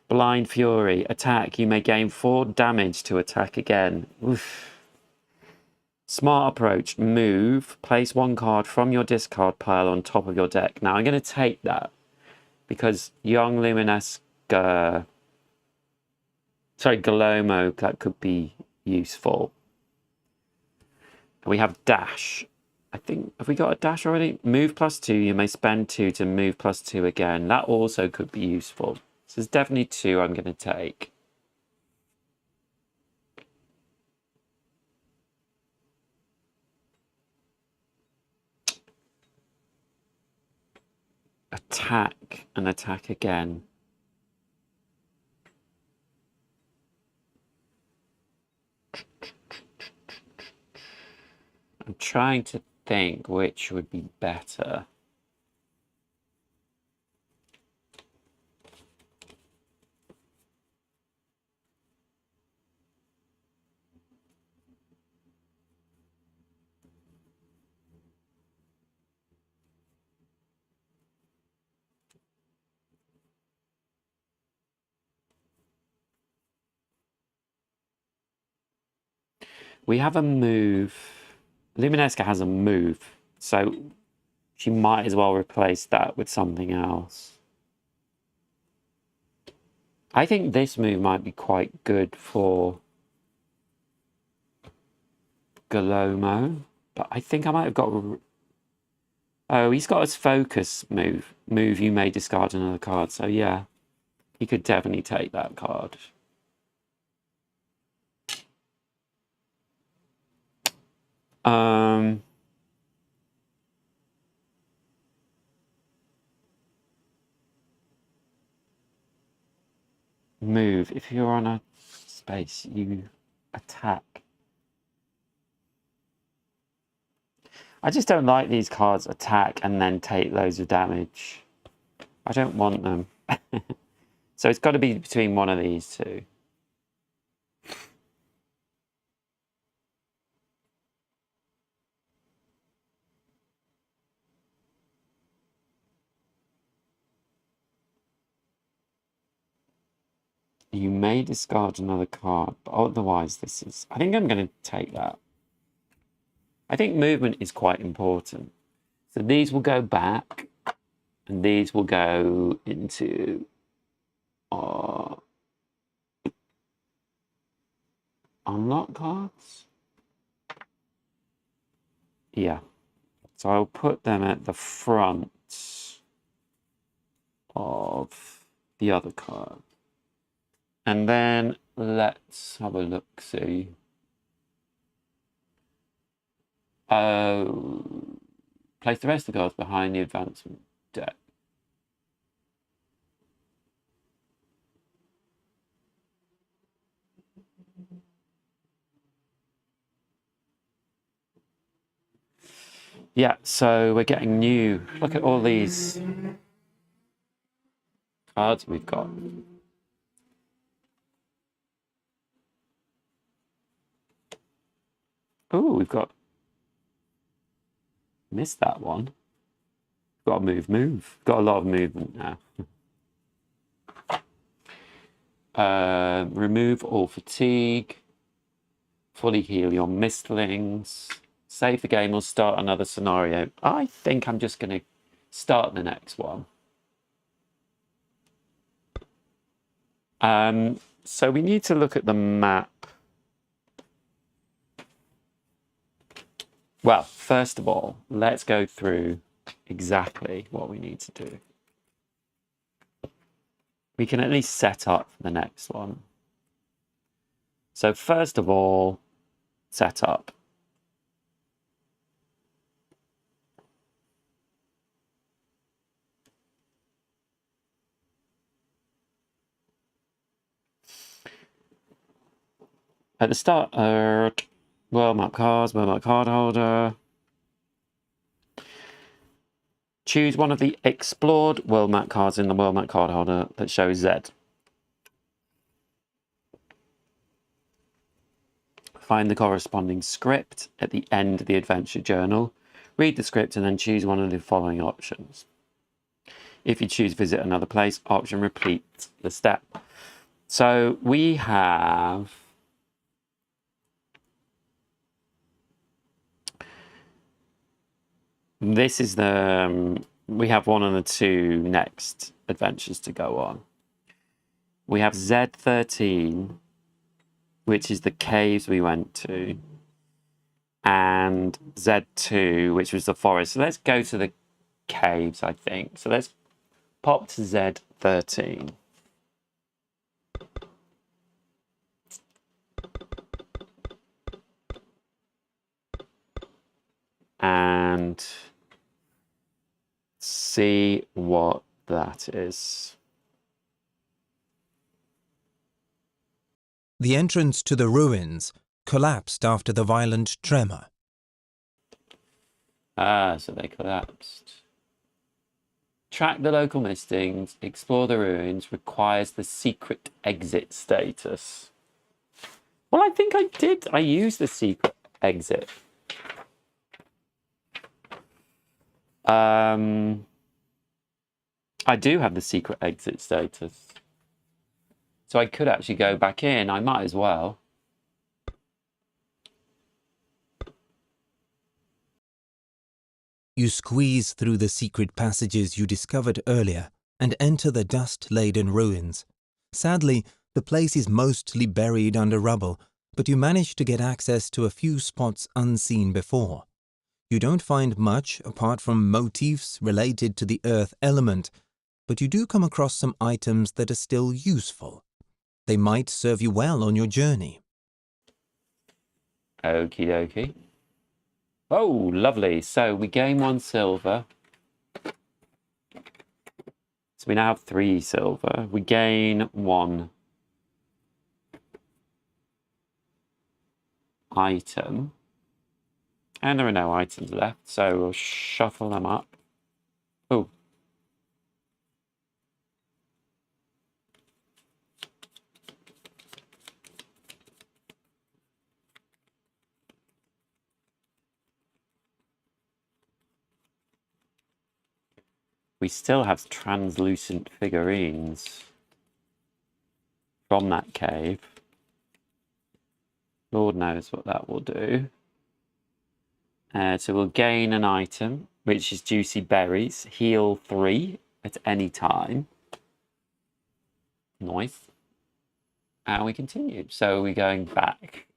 Blind Fury, attack, you may gain 4 damage to attack again. Oof. Smart approach, move, place 1 card from your discard pile on top of your deck. Now I'm going to take that because Young Luminesca, sorry, Galomo, that could be useful. We have dash. I think, have we got a dash already? Move +2, you may spend 2 to move +2 again. That also could be useful. So there's definitely 2 I'm going to take. Attack and attack again. I'm trying to think which would be better. We have a move. Luminesca has a move, so she might as well replace that with something else. I think this move might be quite good for Galomo, but I think I might have got... Oh, he's got his focus move. Move, you may discard another card. So yeah, he could definitely take that card. Move. If you're on a space, you attack. I just don't like these cards attack and then take loads of damage. I don't want them. So it's got to be between one of these 2. You may discard another card, but otherwise this is... I think I'm going to take that. I think movement is quite important. So these will go back. And these will go into our unlock cards. Yeah. So I'll put them at the front of the other card. And then let's have a look, see. Place the rest of the cards behind the advancement deck. Yeah, so we're getting new. Look at all these cards we've got. Oh, we've got... Missed that one. Got to move. Got a lot of movement now. Remove all fatigue. Fully heal your mistlings. Save the game or start another scenario. I think I'm just going to start the next one. So we need to look at the map. Well, first of all, let's go through exactly what we need to do. We can at least set up for the next one. So first of all, set up. At the start, world map cards, world map card holder. Choose one of the explored world map cards in the world map card holder that shows Z. Find the corresponding script at the end of the adventure journal. Read the script and then choose one of the following options. If you choose visit another place, option repeat the step. So we have... This is the... we have one of the two next adventures to go on. We have Z13, which is the caves we went to, and Z2, which was the forest. So let's go to the caves, I think. So let's pop to Z13. And see what that is. The entrance to the ruins collapsed after the violent tremor. Ah, so they collapsed. Track the local listings, explore the ruins, requires the secret exit status. Well, I think I did. I used the secret exit. I do have the secret exit status. So I could actually go back in. I might as well. You squeeze through the secret passages you discovered earlier and enter the dust-laden ruins. Sadly, the place is mostly buried under rubble, but you manage to get access to a few spots unseen before. You don't find much apart from motifs related to the earth element, but you do come across some items that are still useful. They might serve you well on your journey. Okie dokie. Oh, lovely. So we gain 1 silver. So we now have 3 silver. We gain 1 item. And there are no items left, so we'll shuffle them up. Oh. We still have translucent figurines from that cave. Lord knows what that will do. So we'll gain an item. which is juicy berries. Heal 3 at any time. Nice. And we continue. So we're going back.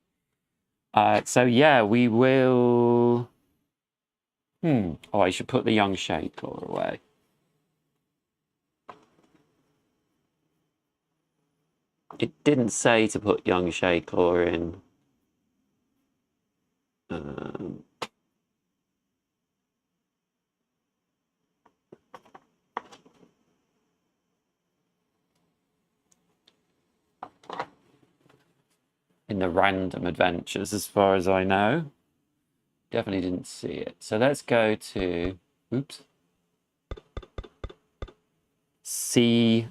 So yeah, we will... Oh, I should put the young shade claw away. It didn't say to put young shade claw in. In the random adventures, as far as I know. Definitely didn't see it. So let's go to, oops, C0.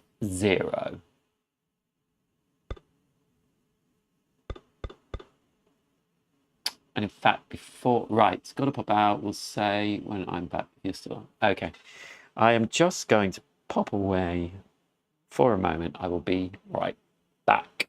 And in fact, before, right, it's got to pop out. We'll say when I'm back. You're still, okay. I am just going to pop away for a moment. I will be right back.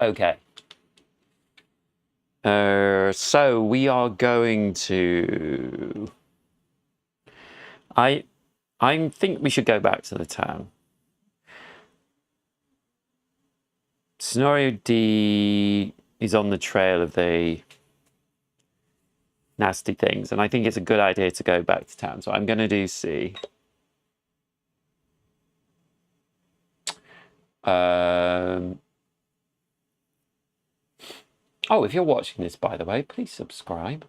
Okay. So we are going to... I think we should go back to the town. Scenario D is on the trail of the nasty things, and I think it's a good idea to go back to town. So I'm going to do C. Oh, if you're watching this, by the way, please subscribe.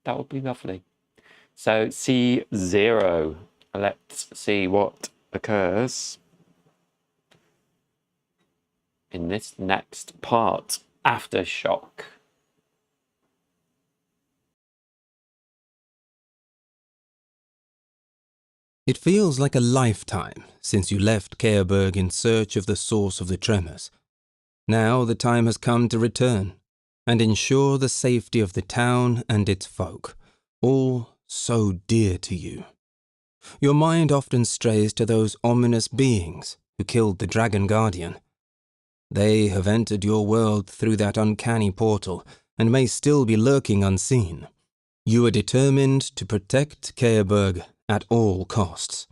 That would be lovely. So C0. Let's see what occurs in this next part, Aftershock. It feels like a lifetime since you left Keaberg in search of the source of the tremors. Now the time has come to return and ensure the safety of the town and its folk, all so dear to you. Your mind often strays to those ominous beings who killed the Dragon Guardian. They have entered your world through that uncanny portal and may still be lurking unseen. You are determined to protect Keaberg at all costs.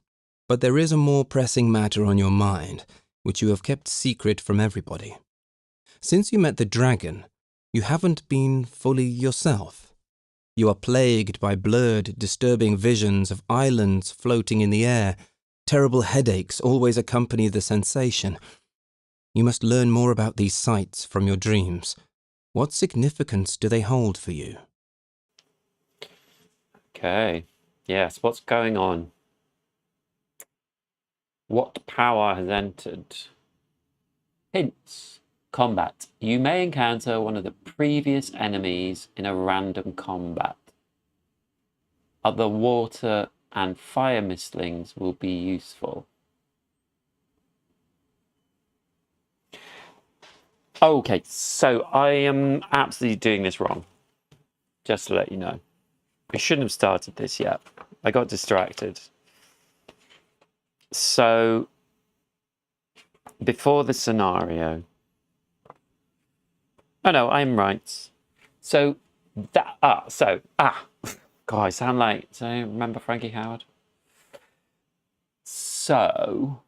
But there is a more pressing matter on your mind, which you have kept secret from everybody. Since you met the dragon, you haven't been fully yourself. You are plagued by blurred, disturbing visions of islands floating in the air. Terrible headaches always accompany the sensation. You must learn more about these sights from your dreams. What significance do they hold for you? Okay. Yes, what's going on? What power has entered? Hints. Combat. You may encounter one of the previous enemies in a random combat. Other water and fire mistlings will be useful. Okay, so I am absolutely doing this wrong. Just to let you know. I shouldn't have started this yet. I got distracted. So, before the scenario... Oh no, I'm right. So, that... God, I sound like... So, remember Frankie Howard? So...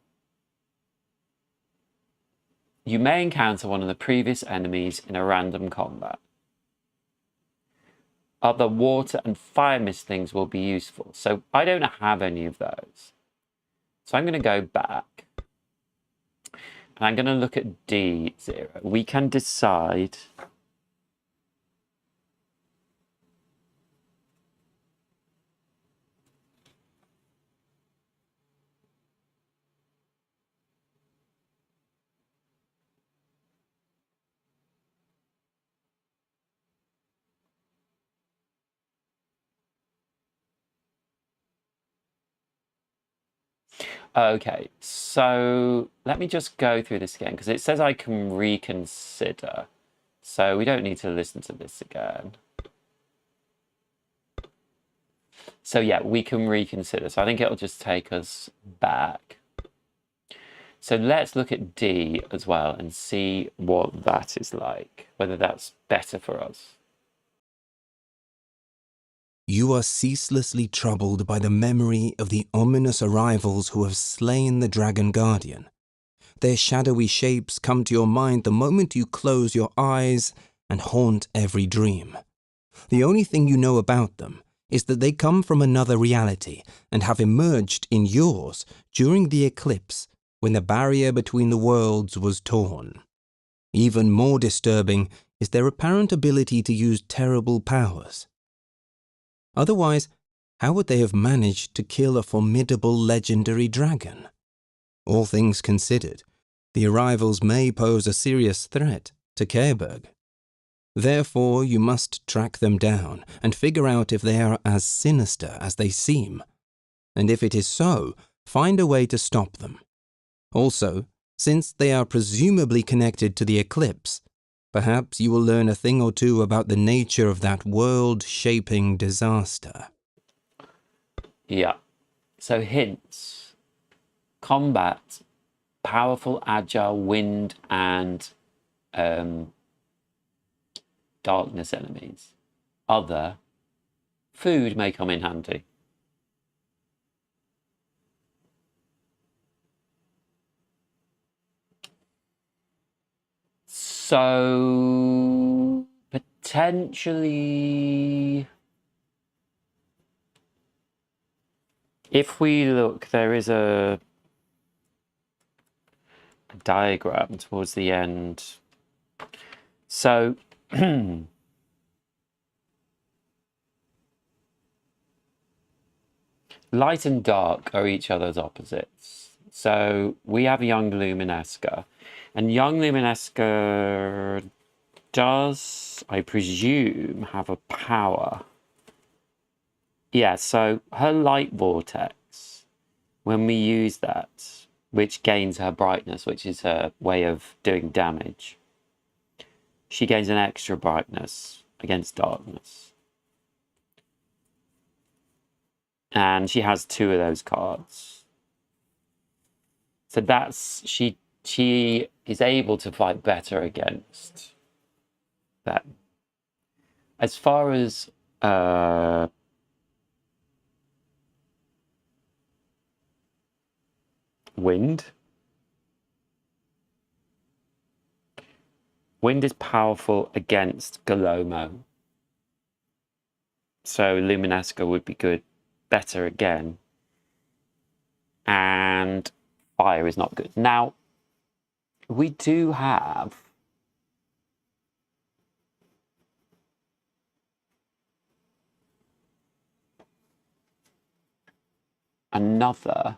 You may encounter one of the previous enemies in a random combat. Other water and fire mistlings will be useful. So I don't have any of those. So I'm going to go back. And I'm going to look at D0. We can decide. Okay, so let me just go through this again because it says I can reconsider. So we don't need to listen to this again. So yeah, we can reconsider. So I think it'll just take us back. So let's look at D as well and see what that is like, whether that's better for us. You are ceaselessly troubled by the memory of the ominous arrivals who have slain the Dragon Guardian. Their shadowy shapes come to your mind the moment you close your eyes and haunt every dream. The only thing you know about them is that they come from another reality and have emerged in yours during the eclipse when the barrier between the worlds was torn. Even more disturbing is their apparent ability to use terrible powers. Otherwise, how would they have managed to kill a formidable legendary dragon? All things considered, the arrivals may pose a serious threat to Caerberg. Therefore, you must track them down and figure out if they are as sinister as they seem. And if it is so, find a way to stop them. Also, since they are presumably connected to the eclipse, perhaps you will learn a thing or two about the nature of that world-shaping disaster. Yeah. So hints. Combat. Powerful, agile, wind, and darkness enemies. Other. Food may come in handy. So potentially, if we look, there is a diagram towards the end. So light and dark are each other's opposites. So we have young Luminesca, and young Luminesca does, I presume, have a power. Yeah, so her light vortex, when we use that, which gains her brightness, which is her way of doing damage, she gains an extra brightness against darkness. And she has 2 of those cards. So that's, she is able to fight better against that. As far as wind is powerful against Galomo. So Luminesca would be good, better again. And fire is not good. Now, we do have another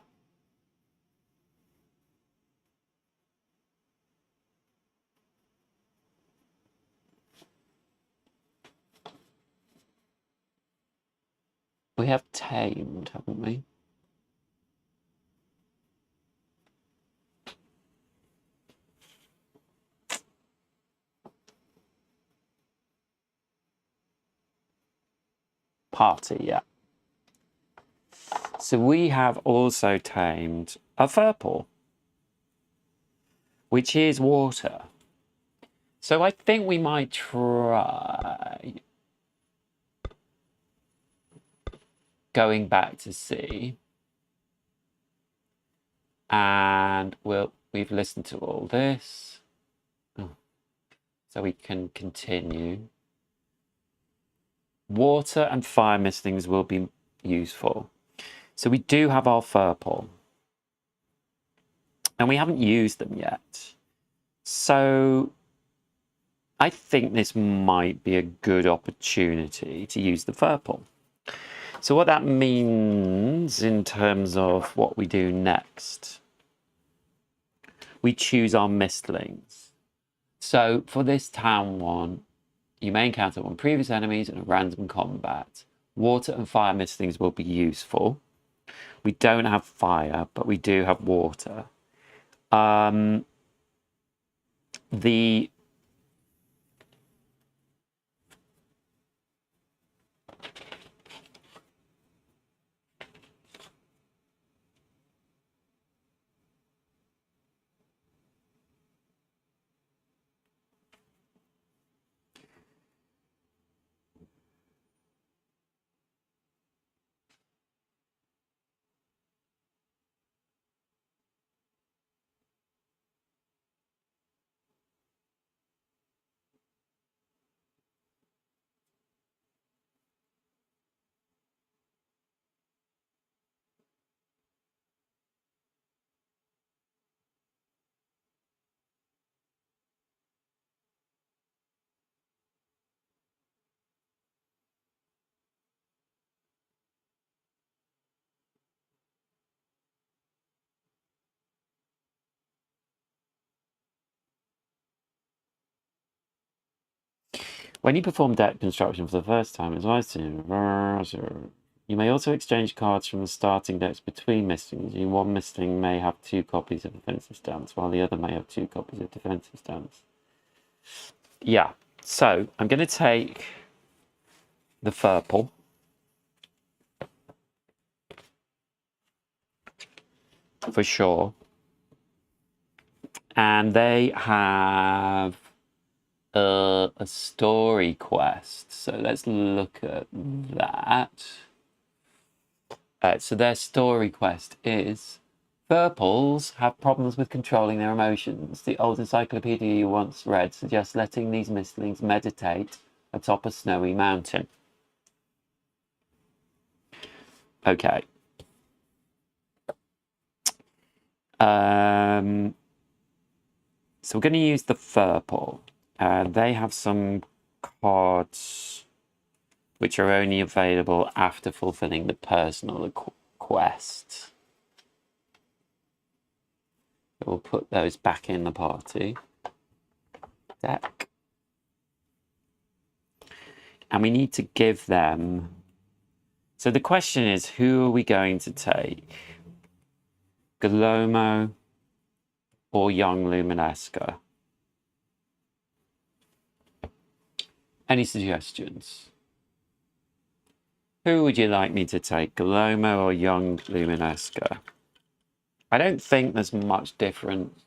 we have tamed, haven't we? Party, yeah. So we have also tamed a Furple, which is water. So I think we might try going back to sea. And we've listened to all this. Oh. So we can continue. Water and fire mistings will be useful. So we do have our Furple. and we haven't used them yet. So I think this might be a good opportunity to use the Furple. So what that means in terms of what we do next, we choose our mistlings. So for this town one, you may encounter one previous enemies in a random combat. Water and fire mistlings will be useful. We don't have fire, but we do have water. The When you perform deck construction for the first time, it's wise to... You may also exchange cards from the starting decks between mistlings. One mistling may have 2 copies of offensive stance, while the other may have 2 copies of defensive stance. Yeah, so I'm going to take the Furple. For sure. And they have a story quest. So let's look at that. So their story quest is Furples have problems with controlling their emotions. The old encyclopedia you once read suggests letting these mistlings meditate atop a snowy mountain. Okay. So we're going to use the Furple. They have some cards which are only available after fulfilling the personal quest. We'll put those back in the party deck. And we need to give them... So the question is, who are we going to take? Galomo or young Luminesca? Any suggestions? Who would you like me to take, Galomo or young Luminesca? I don't think there's much difference.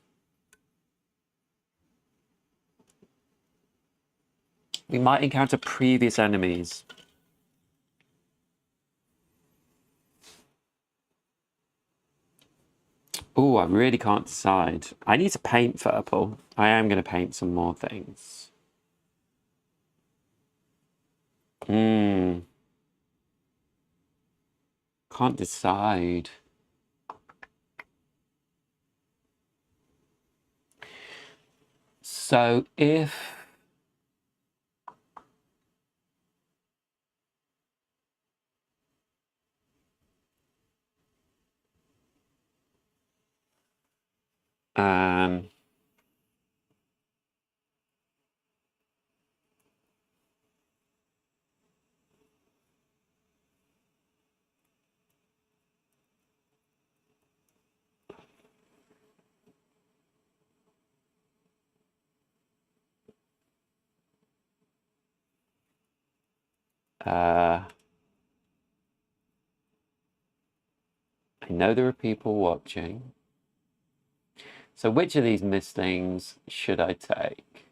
We might encounter previous enemies. Oh, I really can't decide. I need to paint Purple. I am going to paint some more things. Can't decide. So if... I know there are people watching. So which of these mistlings should I take?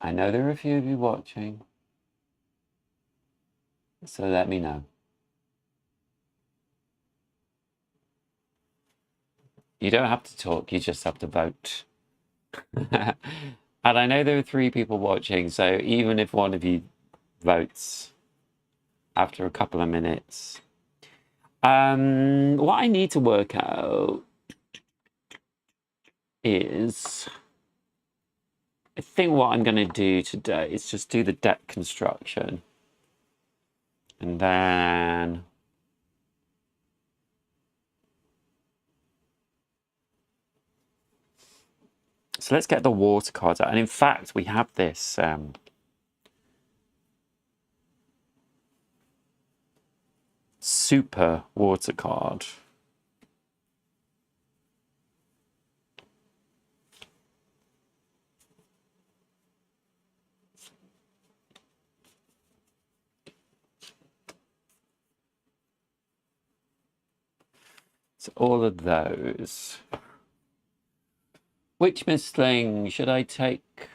I know there are a few of you watching. So let me know. You don't have to talk, you just have to vote. And I know there are 3 people watching, so even if one of you votes after a couple of minutes. What I need to work out is, I think what I'm going to do today is just do the deck construction. And then so let's get the water cards out. And in fact, we have this super water card. So all of those. Which mistling should I take?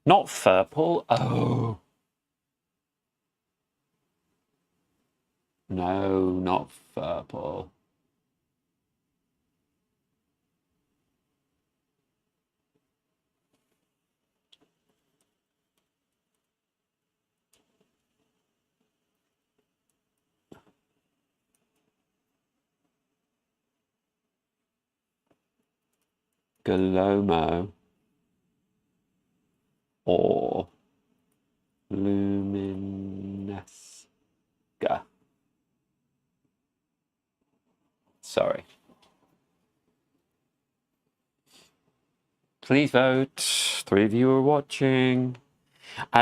Not Furple. Oh. No, not Furple. Galomo. Or Luminesca. Sorry. Please vote. 3 of you are watching.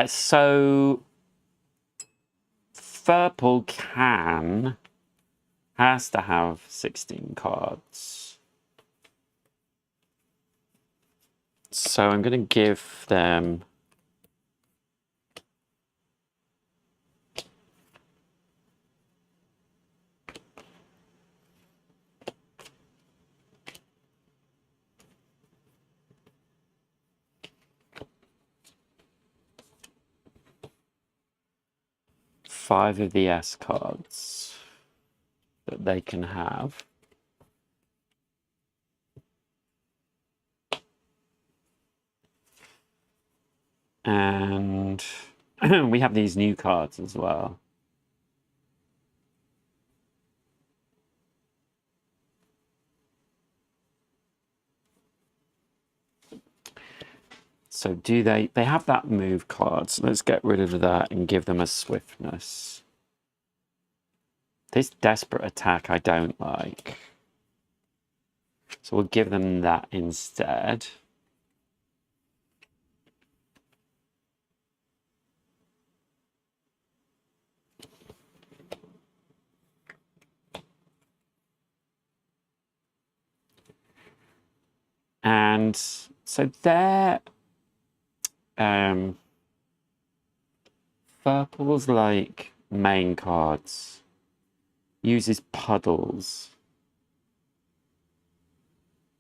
So Furple has to have 16 cards. So I'm going to give them five of the S cards that they can have. And we have these new cards as well. So do they have that move card, so let's get rid of that and give them a swiftness. This desperate attack I don't like. So we'll give them that instead. And so they're Purple's like main cards uses puddles.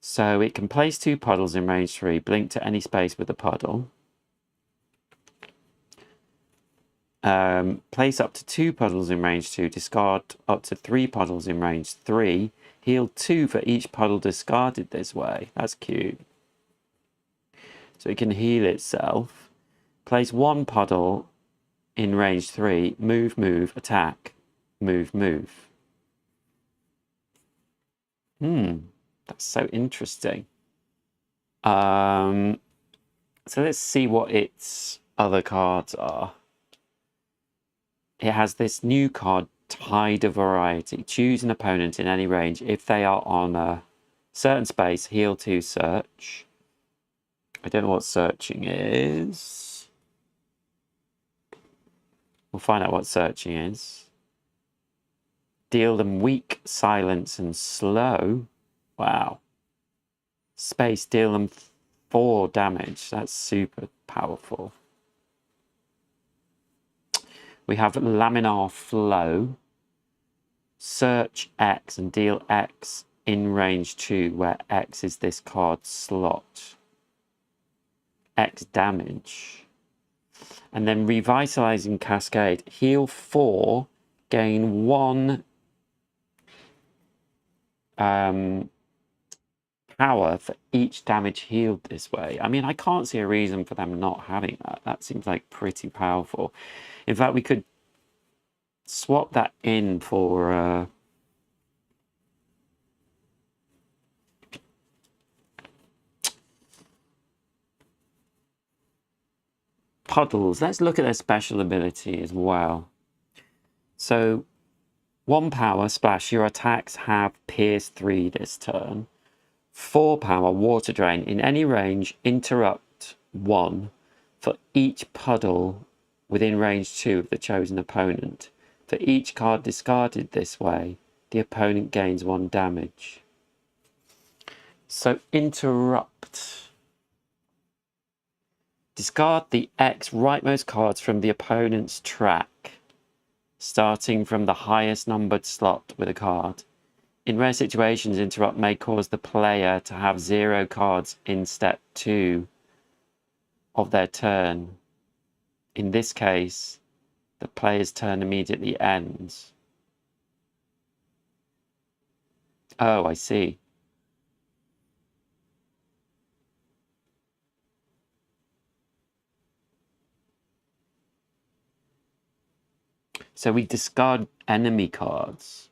So it can place 2 puddles in range 3, blink to any space with a puddle. Place up to 2 puddles in range 2, discard up to 3 puddles in range 3, heal 2 for each puddle discarded this way. That's cute. So it can heal itself. Place 1 puddle in range 3, move, move, attack, move, move. That's so interesting. So let's see what its other cards are. It has this new card, Tide of Variety. Choose an opponent in any range. If they are on a certain space, heal 2, search. I don't know what searching is. We'll find out what searching is. Deal them weak, silence, and slow. Wow. Space, deal them 4 damage. That's super powerful. We have Laminar Flow. Search X and deal X in range 2, where X is this card's slot. X damage. And then Revitalizing Cascade. Heal 4, gain 1 power for each damage healed this way. I mean, I can't see a reason for them not having that. That seems like pretty powerful. In fact, we could swap that in for puddles. Let's look at their special ability as well. So 1 power, splash. Your attacks have Pierce 3 this turn. 4 power, water drain. In any range, interrupt 1 for each puddle within range 2 of the chosen opponent. For each card discarded this way, the opponent gains 1 damage. So interrupt. Discard the X rightmost cards from the opponent's track, starting from the highest numbered slot with a card. In rare situations, interrupt may cause the player to have 0 cards in step 2 of their turn. In this case, the player's turn immediately ends. Oh, I see. So we discard enemy cards.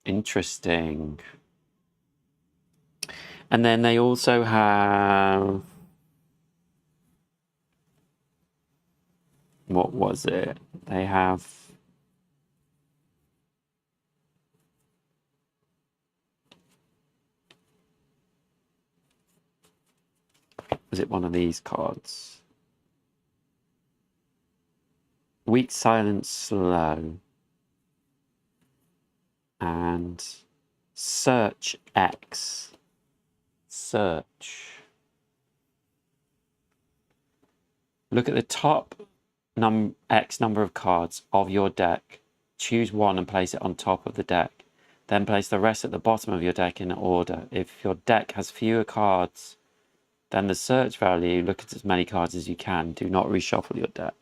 Interesting. And then they also have... What was it? They have... Was it one of these cards? Weak, silent, slow. And search X. Search. Look at the top X number of cards of your deck. Choose 1 and place it on top of the deck. Then place the rest at the bottom of your deck in order. If your deck has fewer cards than the search value, look at as many cards as you can. Do not reshuffle your deck.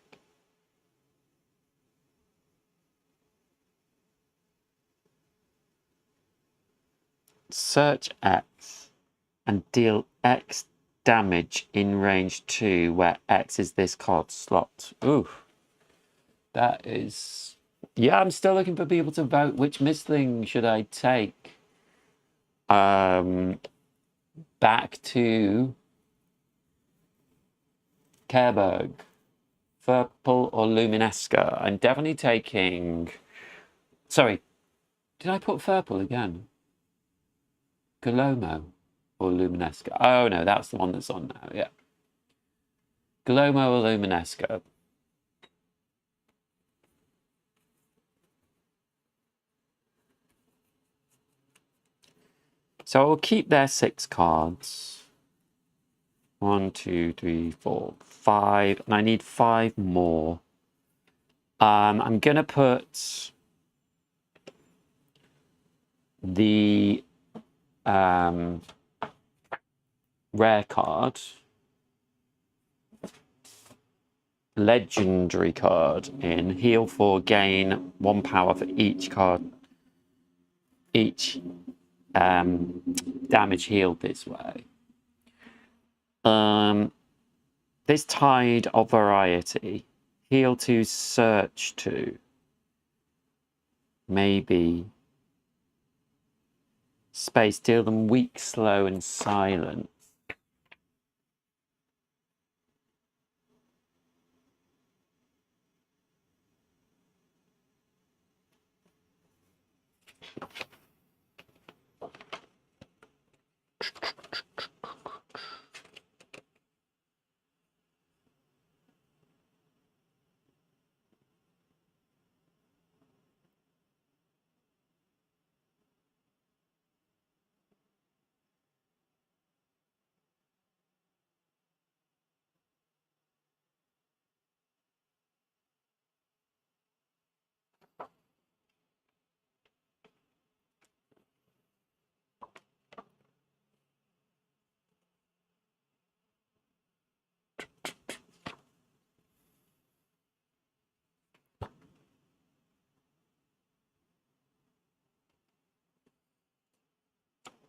Search X and deal X damage in range 2, where X is this card slot. Ooh, that is... Yeah, I'm still looking for people to vote. Which Mistling should I take? Back to Careberg. Purple or Luminesca? I'm definitely taking... Sorry, did I put Purple again? Galomo or Luminesca? Oh no, that's the one that's on now, yeah. Galomo or Luminesca? So I'll keep their 6 cards. 1, 2, 3, 4, 5. And I need 5 more. I'm going to put the rare card, legendary card in. Heal 4, gain 1 power for each card. Each damage healed this way. This Tide of Variety. Heal 2, search 2. Maybe. Space, deal them weak, slow, and silent.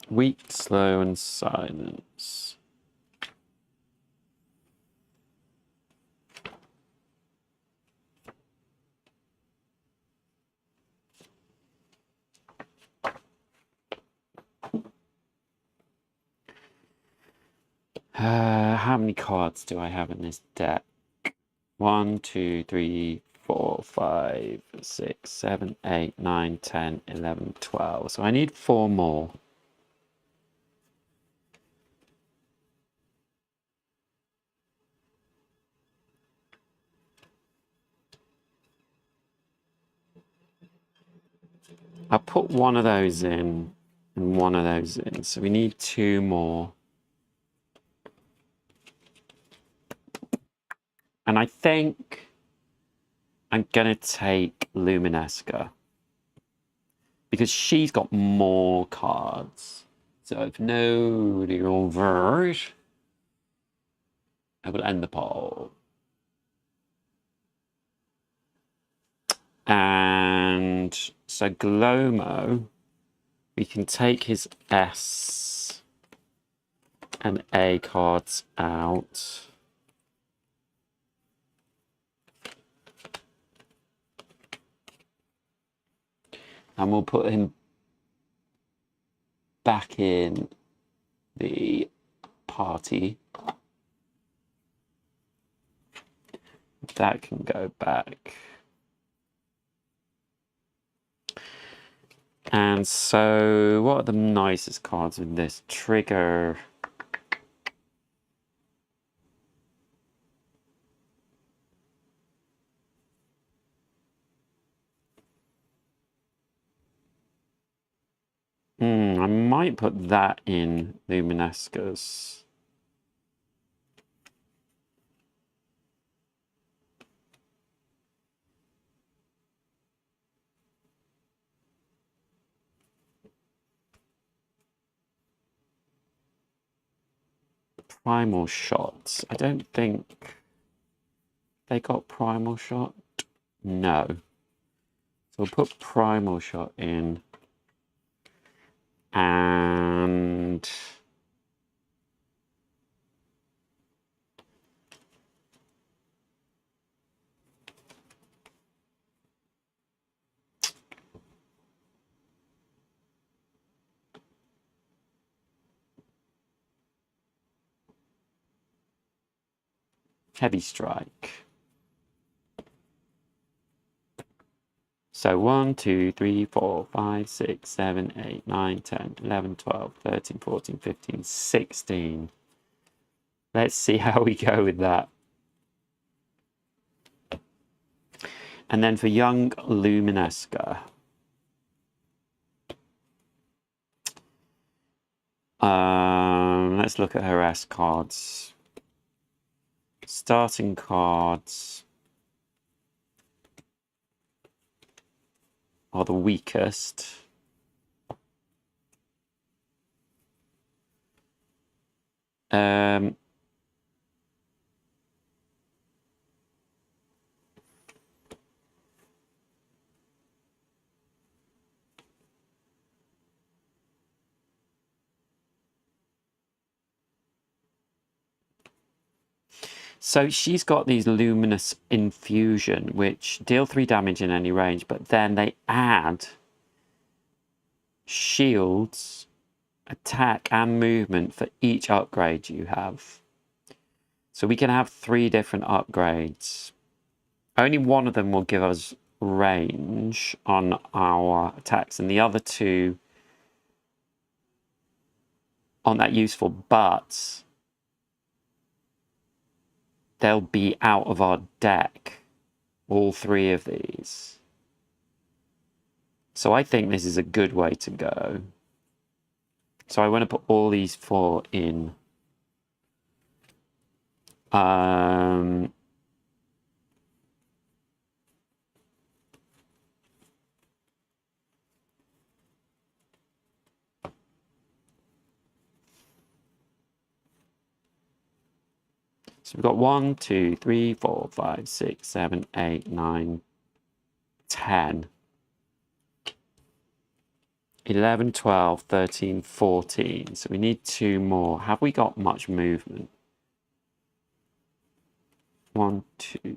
Weak, slow, and silence. How many cards do I have in this deck? 1, 2, 3, 4, 5, 6, 7, 8, 9, 10, 11, 12. So I need 4 more. I'll put one of those in and one of those in. So we need 2 more. And I think I'm going to take Luminesca because she's got more cards. So if nobody overs, I will end the poll. And so Glomo, we can take his S and A cards out. And we'll put him back in the party. That can go back. And so, what are the nicest cards with this? Trigger. I might put that in Luminesca's. Primal shots. I don't think they got primal shot. No. So we'll put primal shot in. And heavy strike. So 1, 2, 3, 4, 5, 6, 7, 8, 9, 10, 11, 12, 13, 14, 15, 16. Let's see how we go with that. And then for young Luminesca. Let's look at her S cards. Starting cards are the weakest. So she's got these Luminous Infusion, which deal 3 damage in any range, but then they add shields, attack, and movement for each upgrade you have. So we can have 3 different upgrades. Only one of them will give us range on our attacks, and the other 2 aren't that useful, but they'll be out of our deck, all 3 of these. So I think this is a good way to go. So I want to put all these 4 in. So we've got 1, 2, 3, 4, 5, 6, 7, 8, 9, 10. 11, 12, 13, 14. So we need 2 more. Have we got much movement? 1, 2.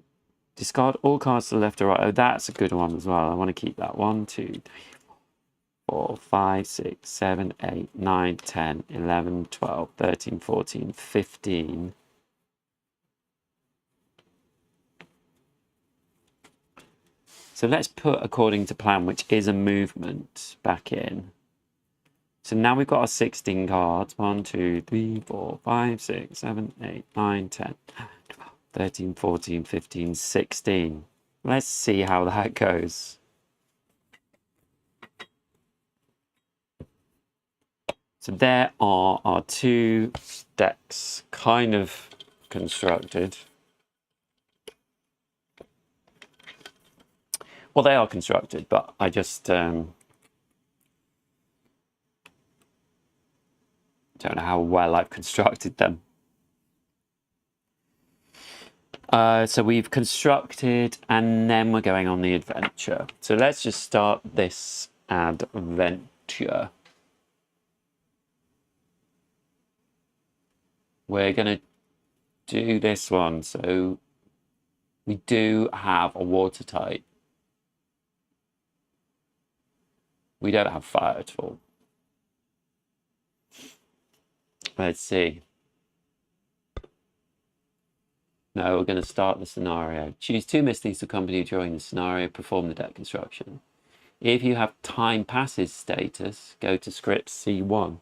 Discard all cards to the left or right. Oh, that's a good one as well. I want to keep that. 1, 2, 3, 4, 5, 6, 7, 8, 9, 10, 11, 12, 13, 14, 15. So let's put according to plan, which is a movement, back in. So now we've got our 16 cards. 1, 2, 3, 4, 5, 6, 7, 8, 9, 10, 12, 13, 14, 15, 16. Let's see how that goes. So there are our 2 decks kind of constructed. Well, they are constructed, but I just don't know how well I've constructed them. So we've constructed, and then we're going on the adventure. So let's just start this adventure. We're going to do this one. So we do have a water type. We don't have fire at all. Let's see. No, we're going to start the scenario. Choose 2 misties to accompany you during the scenario. Perform the deck construction. If you have time passes status, go to script C1.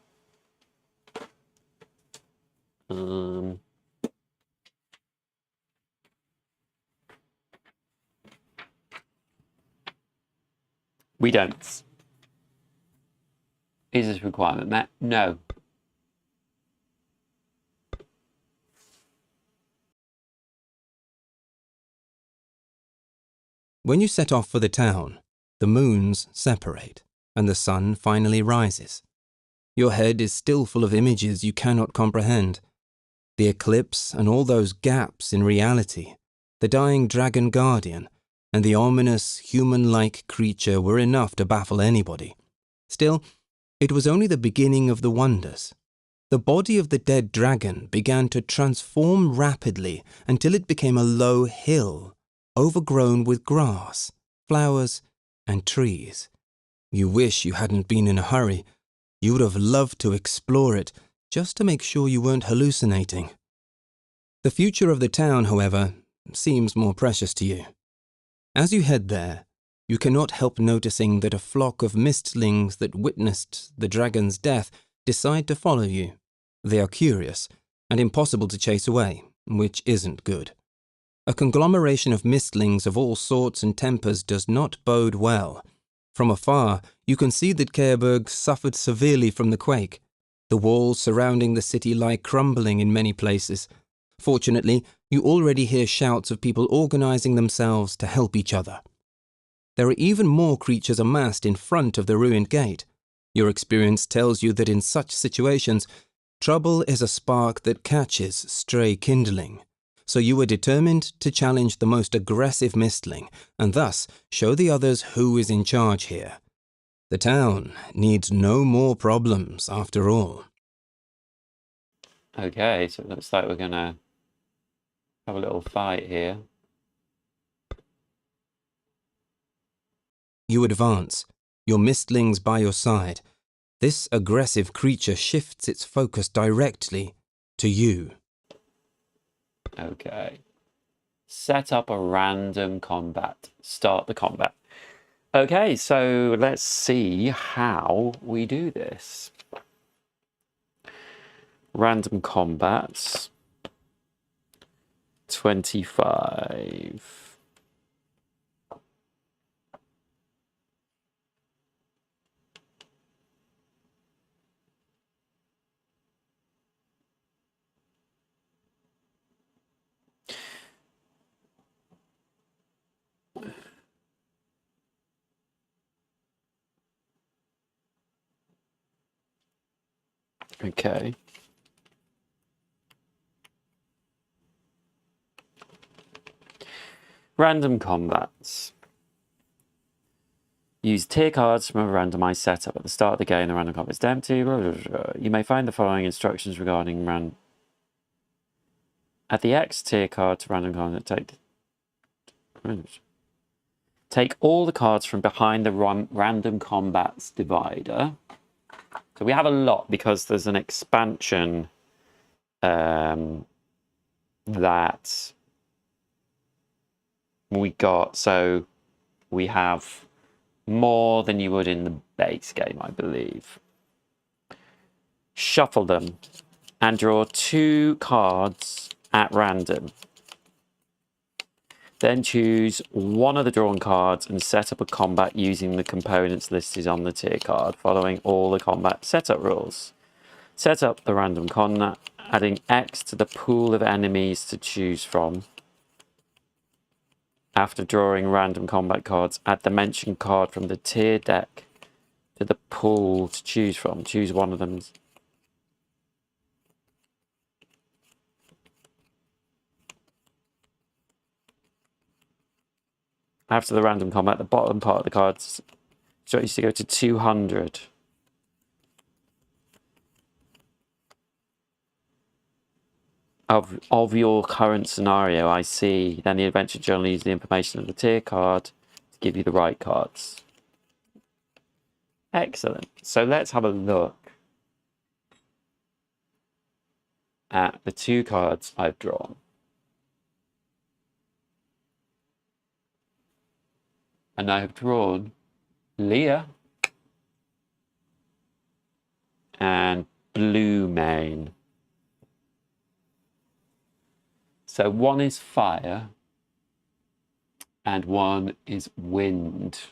We don't. Is this requirement met? No. When you set off for the town, the moons separate, and the sun finally rises. Your head is still full of images you cannot comprehend. The eclipse and all those gaps in reality, the dying dragon guardian, and the ominous human-like creature were enough to baffle anybody. Still, it was only the beginning of the wonders. The body of the dead dragon began to transform rapidly until it became a low hill, overgrown with grass, flowers, and trees. You wish you hadn't been in a hurry. You would have loved to explore it, just to make sure you weren't hallucinating. The future of the town, however, seems more precious to you. As you head there, you cannot help noticing that a flock of mistlings that witnessed the dragon's death decide to follow you. They are curious and impossible to chase away, which isn't good. A conglomeration of mistlings of all sorts and tempers does not bode well. From afar, you can see that Keerburg suffered severely from the quake. The walls surrounding the city lie crumbling in many places. Fortunately, you already hear shouts of people organizing themselves to help each other. There are even more creatures amassed in front of the ruined gate. Your experience tells you that in such situations, trouble is a spark that catches stray kindling. So you were determined to challenge the most aggressive mistling, and thus show the others who is in charge here. The town needs no more problems, after all. Okay, so it looks like we're going to have a little fight here. You advance, your mistlings by your side. This aggressive creature shifts its focus directly to you. Okay. Set up a random combat. Start the combat. Okay, so let's see how we do this. Random combats. 25. Okay. Random combats. Use tier cards from a randomized setup. At the start of the game, the random combat is empty. Blah, blah, blah. You may find the following instructions regarding At the X tier card to random combat, take all the cards from behind the random combats divider. So we have a lot because there's an expansion that we got. So we have more than you would in the base game, I believe. Shuffle them and draw 2 cards at random. Then choose one of the drawn cards and set up a combat using the components listed on the tier card, following all the combat setup rules. Set up the random combat, adding X to the pool of enemies to choose from. After drawing random combat cards, add the mentioned card from the tier deck to the pool to choose from. Choose one of them. After the random combat, the bottom part of the cards instructs you to go to 200. Of your current scenario, I see. Then the adventure journal uses the information of the tier card to give you the right cards. Excellent. So let's have a look at the 2 cards I've drawn. And I have drawn Leah and Blue Mane. So one is fire and one is wind.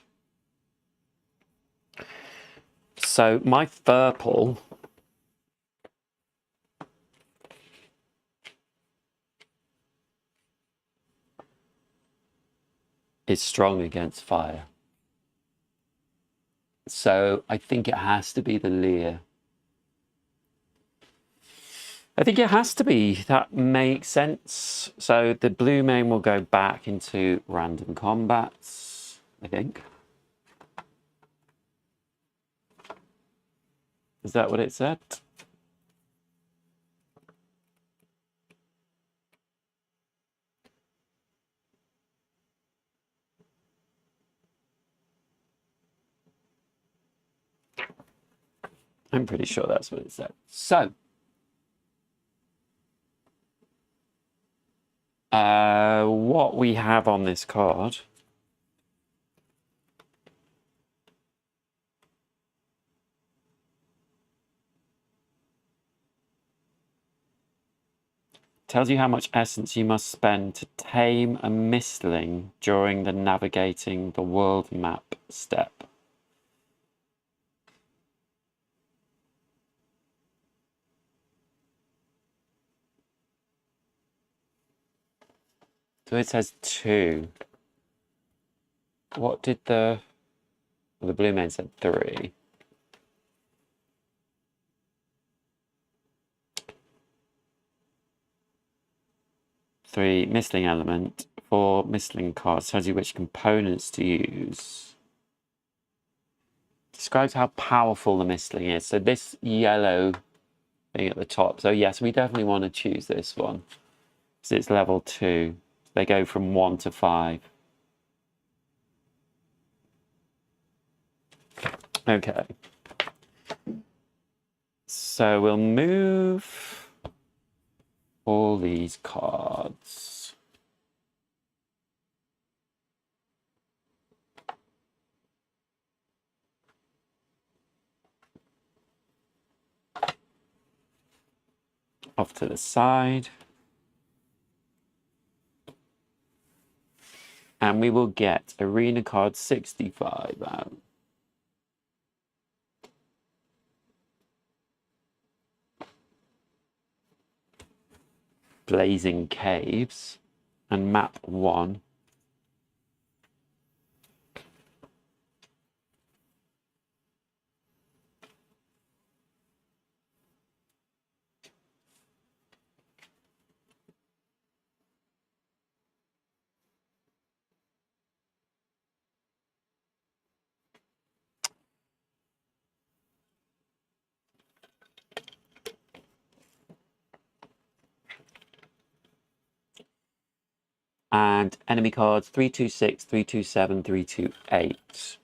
So my purple is strong against fire. So I think it has to be the Lear. I think it has to be. That makes sense. So the blue main will go back into random combats, I think. Is that what it said? I'm pretty sure that's what it said. So, what we have on this card tells you how much essence you must spend to tame a mistling during the navigating the world map step. So it says 2. What did the blue man said 3. Three, mistling element. 4, mistling cards. Tells you which components to use. Describes how powerful the mistling is. So this yellow thing at the top. So yes, we definitely want to choose this one. Because it's level 2. They go from 1 to 5. Okay. So we'll move all these cards. Off to the side. And we will get Arena card 65 out. Blazing Caves and map 1. And enemy cards 326, 327, 328.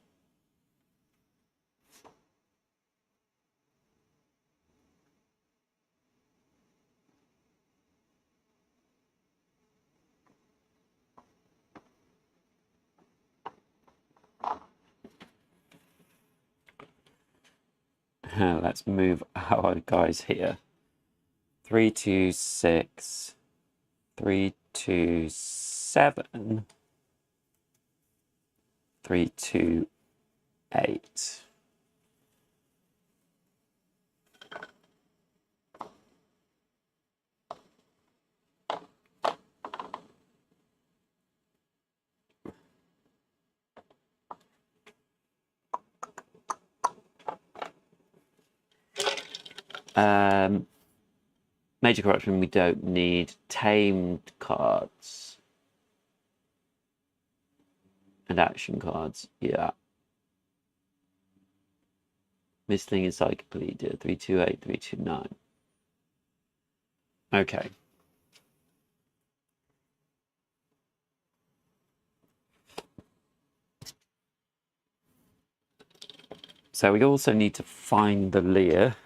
Let's move our guys here. 326, 327, 328. Major corruption, we don't need. Tamed cards. And action cards, yeah. Missing Encyclopedia, 328, 329. Okay. So we also need to find the Lear.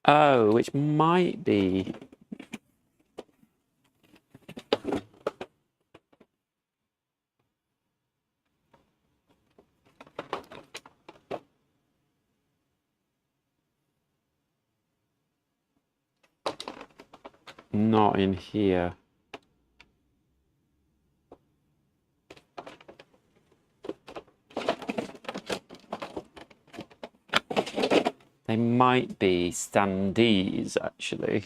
Oh, which might be... not in here. They might be standees, actually.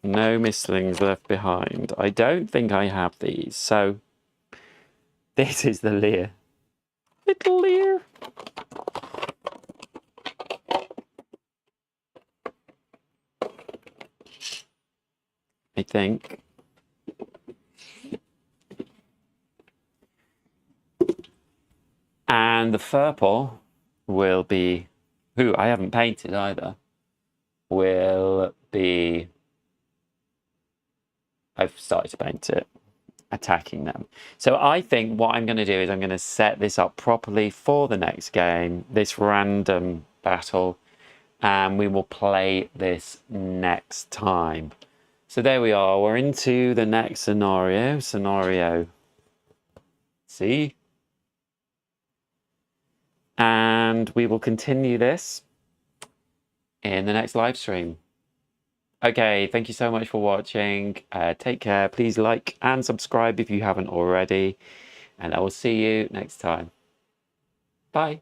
No mislings left behind. I don't think I have these, so this is the Lear. Little Lear. I think. And the purple will be, who I haven't painted either, will be, I've started to paint it, attacking them. So I think what I'm going to do is I'm going to set this up properly for the next game, this random battle, and we will play this next time. So there we are, we're into the next scenario C. And we will continue this in the next live stream. Okay, thank you so much for watching. Take care. Please like and subscribe if you haven't already. And I will see you next time. Bye.